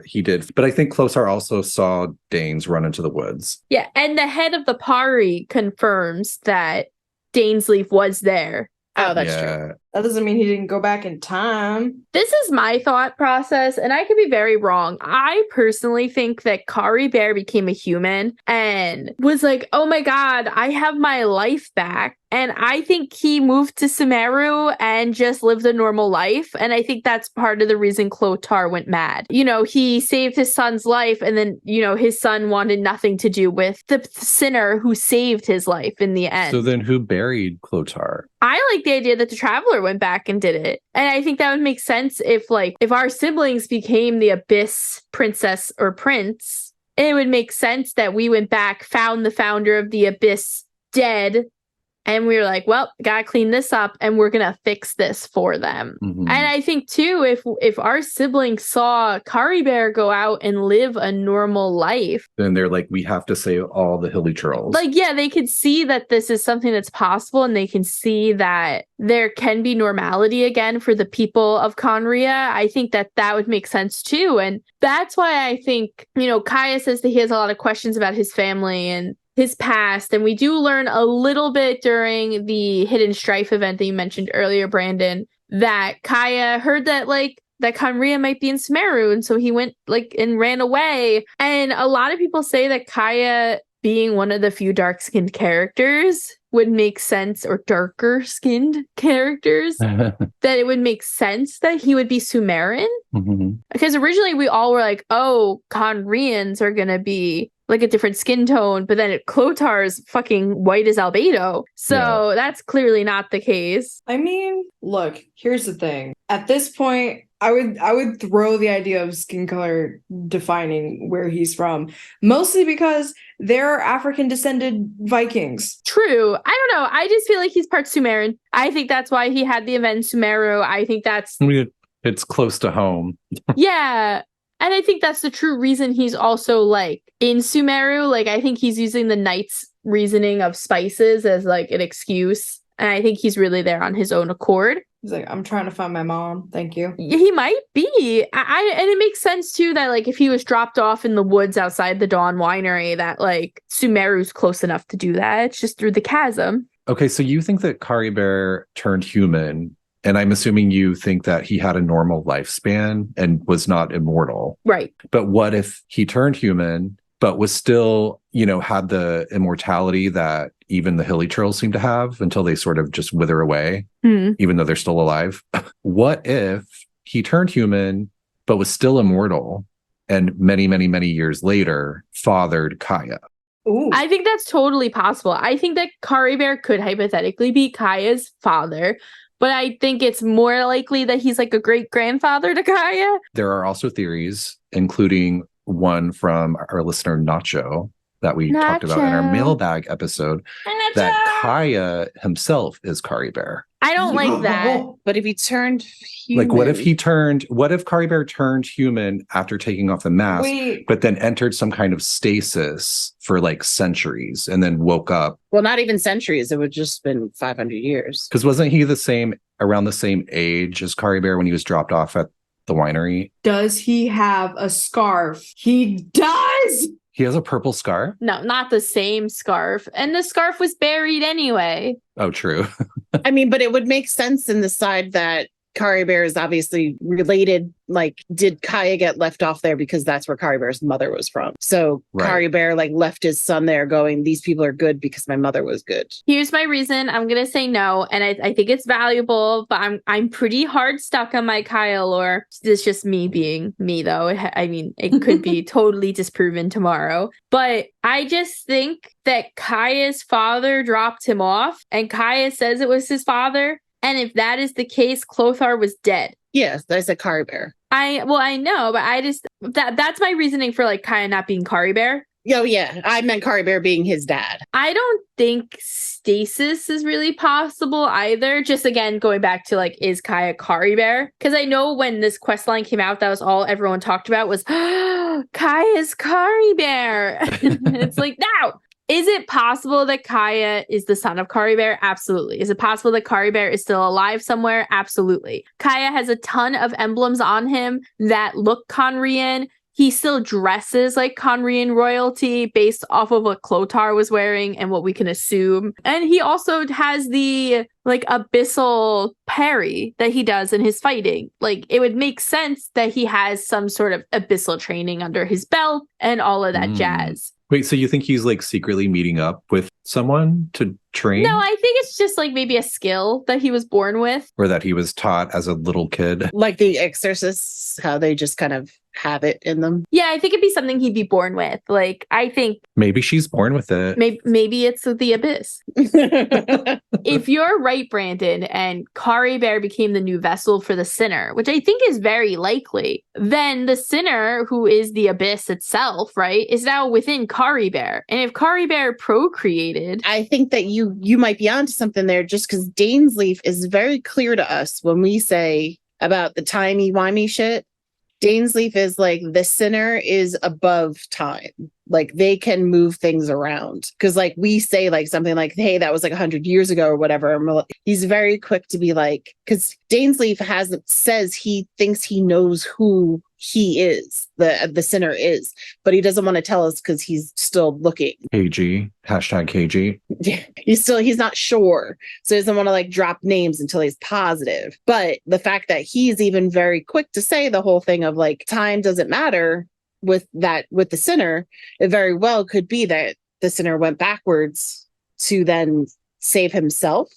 he did. But I think Clothar also saw Danes run into the woods. Yeah, and the head of the Pari confirms that Dainsleif was there. Oh, that's true. That doesn't mean he didn't go back in time. This is my thought process, and I could be very wrong. I personally think that Caribert became a human and was like, oh my God, I have my life back. And I think he moved to Sumeru and just lived a normal life. And I think that's part of the reason Clothar went mad. He saved his son's life, and then, his son wanted nothing to do with the sinner who saved his life in the end. So then who buried Clothar? I like the idea that the Traveler went back and did it. And I think that would make sense if our siblings became the Abyss princess or prince, it would make sense that we went back, found the founder of the Abyss dead, and we were like, well, gotta clean this up and we're gonna fix this for them. Mm-hmm. And I think too, if our siblings saw Caribert go out and live a normal life, then they're like, we have to save all the hilly trolls. Like, yeah, they could see that this is something that's possible, and they can see that there can be normality again for the people of Khaenri'ah. I think that would make sense too. And that's why I think, Kaeya says that he has a lot of questions about his family and his past, and we do learn a little bit during the Hidden Strife event that you mentioned earlier, Brandon, that Kaeya heard that that Khaenri'ah might be in Sumeru, and so he went and ran away. And a lot of people say that Kaeya, being one of the few dark-skinned characters, would make sense, or darker-skinned characters, that it would make sense that he would be Sumerian. Mm-hmm. Because originally we all were like, oh, Khaenri'ahs are going to be like a different skin tone, but then Clotar's fucking white as albedo. So that's clearly not the case. I mean, look, here's the thing. At this point, I would throw the idea of skin color defining where he's from, mostly because they're African descended Vikings. True. I don't know. I just feel like he's part Sumerian. I think that's why he had the event in Sumeru. I think that's it's close to home. yeah. And I think that's the true reason he's also like in Sumeru. Like, I think he's using the knight's reasoning of spices as like an excuse. And I think he's really there on his own accord. He's like, I'm trying to find my mom. Thank you. He might be. And it makes sense too that like if he was dropped off in the woods outside the Dawn Winery, that like Sumeru's close enough to do that. It's just through the chasm. Okay, so you think that Caribert turned human, and I'm assuming you think that he had a normal lifespan and was not immortal. Right. But what if he turned human, but was still, had the immortality that even the hilly trolls seem to have until they sort of just wither away, even though they're still alive? What if he turned human, but was still immortal, and many, many, many years later fathered Kaeya? Ooh. I think that's totally possible. I think that Caribert could hypothetically be Kaeya's father, but I think it's more likely that he's like a great-grandfather to Kaeya. There are also theories, including one from our listener Nacho, that we talked about in our mailbag episode, that Kaeya himself is Caribert. I don't like that. But if he turned human... Like, what if Caribert turned human after taking off the mask, but then entered some kind of stasis for like centuries and then woke up? Well, not even centuries. It would just been 500 years. Because wasn't he around the same age as Caribert when he was dropped off at the winery? Does he have a scarf? He does! He has a purple scarf? No, not the same scarf. And the scarf was buried anyway. Oh, true. I mean, but it would make sense in the side that Caribert is obviously related. Like, did Kaeya get left off there because that's where Caribert's mother was from? So Caribert like left his son there going, these people are good because my mother was good. Here's my reason. I'm going to say no. And I think it's valuable, but I'm pretty hard stuck on my Kaeya lore. It's just me being me, though. I mean, it could be totally disproven tomorrow. But I just think that Kaeya's father dropped him off, and Kaeya says it was his father. And if that is the case, Clothar was dead. Yes, I said Caribert. I know, but I just that's my reasoning for like Kaeya not being Caribert. Oh yeah, I meant Caribert being his dad. I don't think stasis is really possible either. Just again going back to like, is Kaeya Caribert? Because I know when this quest line came out, that was all everyone talked about was Kaeya's Caribert. It's like, no. Is it possible that Kaeya is the son of Caribert? Absolutely. Is it possible that Caribert is still alive somewhere? Absolutely. Kaeya has a ton of emblems on him that look Khaenri'ah. He still dresses like Khaenri'ah royalty based off of what Clothar was wearing and what we can assume. And he also has the like abyssal parry that he does in his fighting. Like, it would make sense that he has some sort of abyssal training under his belt and all of that jazz. Wait, so you think he's like secretly meeting up with someone to train? No, I think it's just like maybe a skill that he was born with. Or that he was taught as a little kid. Like the exorcists, how they just kind of have it in them. Yeah, I think it'd be something he'd be born with. Like, I think maybe she's born with it. Maybe it's the abyss. If you're right, Brandon, and Caribert became the new vessel for the sinner, which I think is very likely, then the sinner, who is the abyss itself, right, is now within Caribert. And if Caribert procreated, I think that you might be onto something there, just because Dainsleif is very clear to us when we say about the timey-wimey shit. Dainsleif is like, the sinner is above time. Like, they can move things around. Because like we say like something like, hey, that was like 100 years ago or whatever. And he's very quick to be like, because Dainsleif says he thinks he knows who he is, the sinner is, but he doesn't want to tell us because he's still looking. KG, #KG. Yeah, he's not sure. So he doesn't want to like drop names until he's positive. But the fact that he's even very quick to say the whole thing of like, time doesn't matter with the sinner, it very well could be that the sinner went backwards to then save himself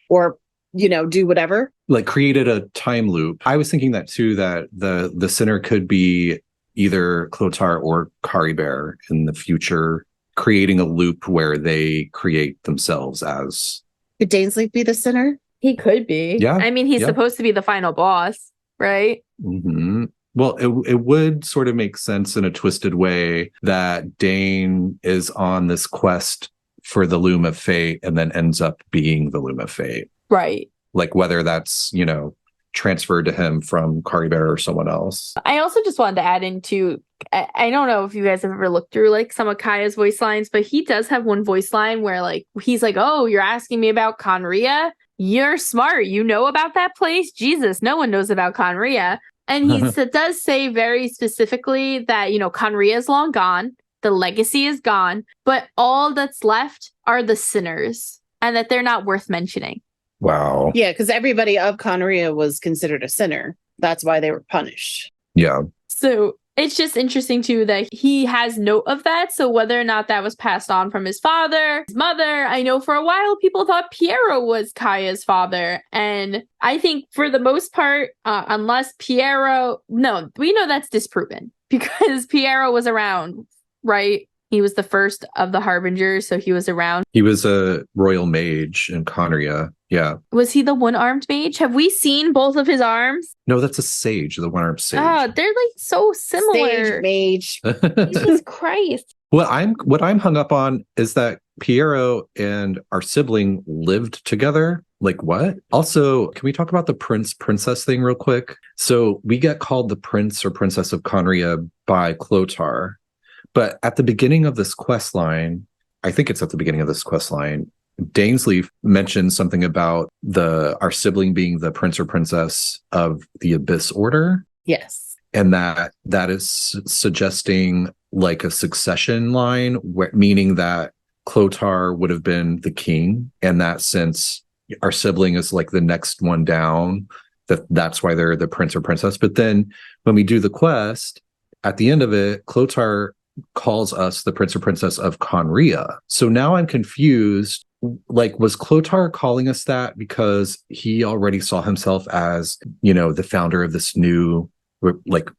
or, do whatever. Like created a time loop. I was thinking that too, that the sinner could be, either Clotar or Caribert in the future, creating a loop where they create themselves as. Could Dainsleif be the sinner? He could be. Yeah. I mean, he's supposed to be the final boss, right? Mm-hmm. Well, it would sort of make sense in a twisted way that Dane is on this quest for the Loom of Fate and then ends up being the Loom of Fate. Right. Like whether that's, transferred to him from Caribert or someone else. I also just wanted to add into, I don't know if you guys have ever looked through like some of Kaeya's voice lines, but he does have one voice line where like, he's like, oh, you're asking me about Khaenri'ah? You're smart. You know about that place? Jesus, no one knows about Khaenri'ah. And he does say very specifically that, Khaenri'ah is long gone. The legacy is gone. But all that's left are the sinners and that they're not worth mentioning. Wow. Yeah, because everybody of Khaenri'ah was considered a sinner. That's why they were punished. Yeah. So it's just interesting, too, that he has note of that. So whether or not that was passed on from his father, his mother, I know for a while people thought Piero was Kaeya's father. And I think for the most part, unless Piero... No, we know that's disproven because Piero was around, right? He was the first of the Harbingers, so he was around. He was a royal mage in Khaenri'ah. Yeah. Was he the one-armed mage? Have we seen both of his arms? No, that's a sage, the one-armed sage. Oh, they're like so similar. Sage mage. Jesus Christ. What I'm hung up on is that Piero and our sibling lived together. Like what? Also, can we talk about the princess thing real quick? So we get called the prince or princess of Khaenri'ah by Clotar. But at the beginning of this quest line, I think it's at the beginning of this quest line, Dainsleif mentions something about our sibling being the prince or princess of the Abyss Order. Yes. And that is suggesting like a succession line, meaning that Clotar would have been the king. And that since our sibling is like the next one down, that's why they're the prince or princess. But then when we do the quest, at the end of it, Clotar calls us the prince or princess of Khaenri'ah. So now I'm confused. Like, was Clotar calling us that because he already saw himself as, the founder of this new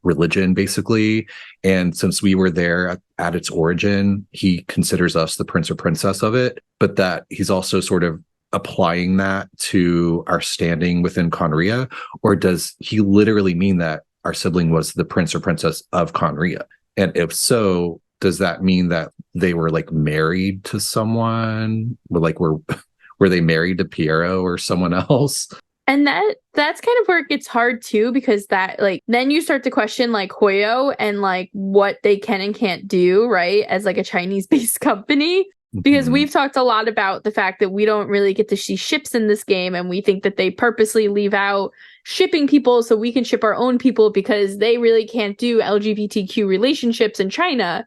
religion, basically? And since we were there at its origin, he considers us the prince or princess of it, but that he's also sort of applying that to our standing within Khaenri'ah? Or does he literally mean that our sibling was the prince or princess of Khaenri'ah? And if so, does that mean that they were like married to someone? Were they married to Piero or someone else? And that's kind of where it gets hard too, because that then you start to question like Hoyo and like what they can and can't do, right? As like a Chinese-based company. Because we've talked a lot about the fact that we don't really get to see ships in this game, and we think that they purposely leave out shipping people so we can ship our own people because they really can't do LGBTQ relationships in China.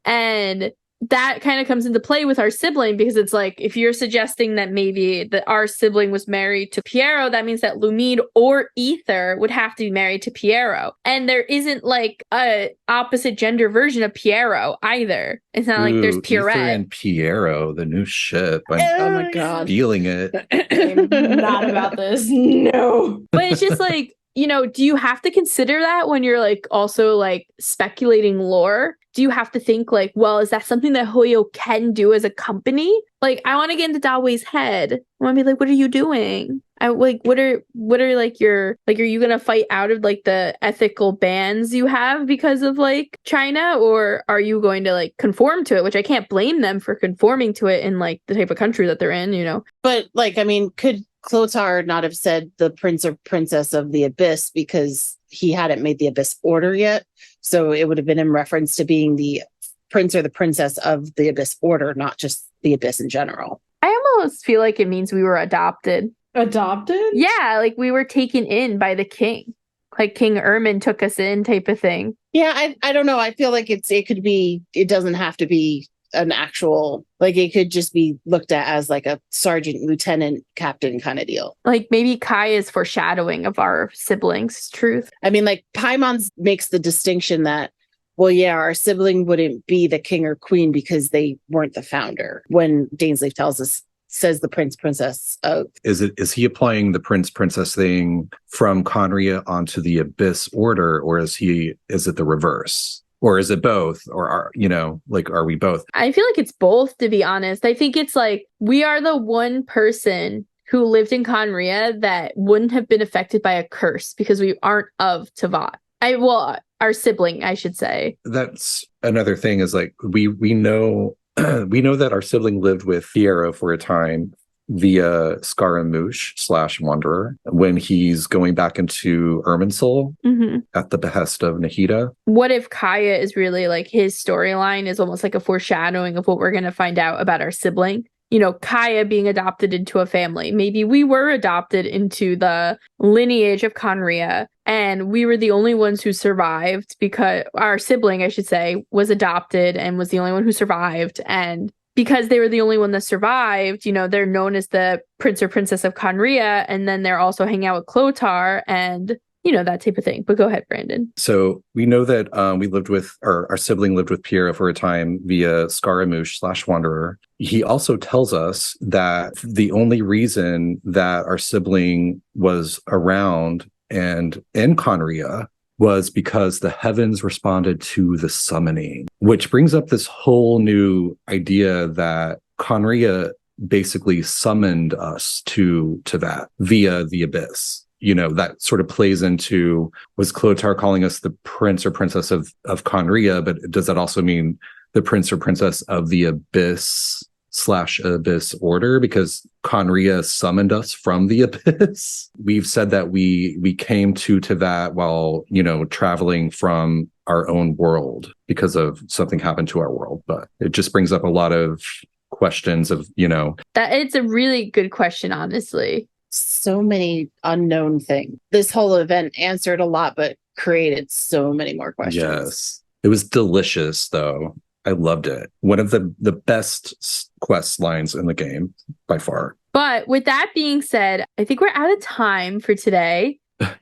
And that kind of comes into play with our sibling, because it's like, if you're suggesting that maybe that our sibling was married to Piero, that means that Lumine or Ether would have to be married to Piero. And there isn't like a opposite gender version of Piero either. It's not like there's Pierrette. Ether and Piero, the new ship. Oh my God. Feeling it. I'm not about this. No. But it's just like, do you have to consider that when you're like also like speculating lore? Do you have to think like, well, is that something that Hoyo can do as a company? Like, I want to get into Dawe's head. I want to be like, what are you doing? What are like your, like, are you going to fight out of like the ethical bans you have because of like China? Or are you going to like conform to it? Which I can't blame them for conforming to it in like the type of country that they're in, But like, I mean, could Clotar not have said the prince or princess of the Abyss because he hadn't made the Abyss Order yet? So it would have been in reference to being the prince or the princess of the Abyss Order, not just the Abyss in general. I almost feel like it means we were adopted. Adopted? Yeah, like we were taken in by the king. Like King Ermin took us in type of thing. Yeah, I don't know. I feel like it doesn't have to be an actual, like it could just be looked at as like a sergeant, lieutenant, captain kind of deal. Like maybe Kai is foreshadowing of our siblings' truth. I mean, like Paimon makes the distinction that, well, yeah, our sibling wouldn't be the king or queen because they weren't the founder, when Dainsleif tells us says the prince princess of. Is he applying the prince princess thing from Khaenri'ah onto the Abyss Order, or is it the reverse? Or is it both? Or are we both? I feel like it's both, to be honest. I think it's like we are the one person who lived in Khaenri'ah that wouldn't have been affected by a curse because we aren't of Teyvat. Our sibling, I should say. That's another thing is like we know we know that our sibling lived with Fiyero for a time via Scaramouche / Wanderer when he's going back into Irminsul at the behest of Nahida. What if Kaeya is really like his storyline is almost like a foreshadowing of what we're going to find out about our sibling? Kaeya being adopted into a family. Maybe we were adopted into the lineage of Khaenri'ah, and we were the only ones who survived because our sibling, I should say, was adopted and was the only one who survived. And because they were the only one that survived, they're known as the prince or princess of Khaenri'ah, and then they're also hanging out with Clothar and that type of thing. But go ahead, Brandon. So we know that we lived with, or our sibling lived with Fiyero for a time via Scaramouche / Wanderer. He also tells us that the only reason that our sibling was around and in Khaenri'ah was because the heavens responded to the summoning, which brings up this whole new idea that Khaenri'ah basically summoned us to that via the Abyss. That sort of plays into, was Clothar calling us the prince or princess of Khaenri'ah, but does that also mean the prince or princess of the Abyss / Abyss Order? Because Khaenri'ah summoned us from the Abyss. We've said that we came to that while, traveling from our own world because of something happened to our world. But it just brings up a lot of questions of, That it's a really good question, honestly. So many unknown things. This whole event answered a lot, but created so many more questions. Yes. It was delicious, though. I loved it. One of the best quest lines in the game, by far. But with that being said, I think we're out of time for today.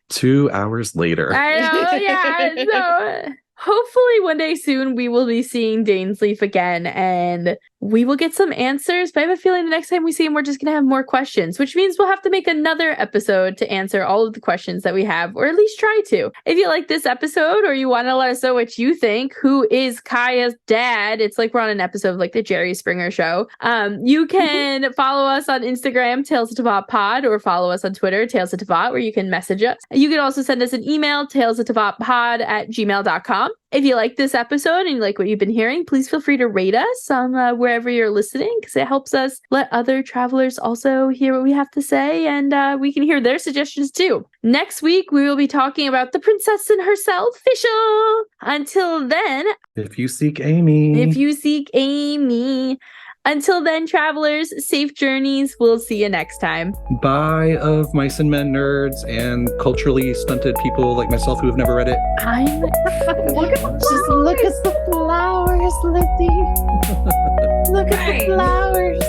2 hours later. I know, yeah. So hopefully one day soon we will be seeing Dainsleif again and we will get some answers. But I have a feeling the next time we see him, we're just going to have more questions, which means we'll have to make another episode to answer all of the questions that we have, or at least try to. If you like this episode or you want to let us know what you think, who is Kaeya's dad? It's like we're on an episode of like the Jerry Springer show. You can follow us on Instagram, Tales of Teyvat Pod, or follow us on Twitter, Tales of Teyvat, where you can message us. You can also send us an email, talesofteyvatpod@gmail.com. If you like this episode and you like what you've been hearing, please feel free to rate us on wherever you're listening, because it helps us let other travelers also hear what we have to say, and we can hear their suggestions too. Next week, we will be talking about the princess and herself, Fischl. Until then, if you seek Amy. Until then, travelers, safe journeys. We'll see you next time. Bye of Mice and Men nerds and culturally stunted people like myself who have never read it. Look at the flowers, Lizzie. Look at the flowers.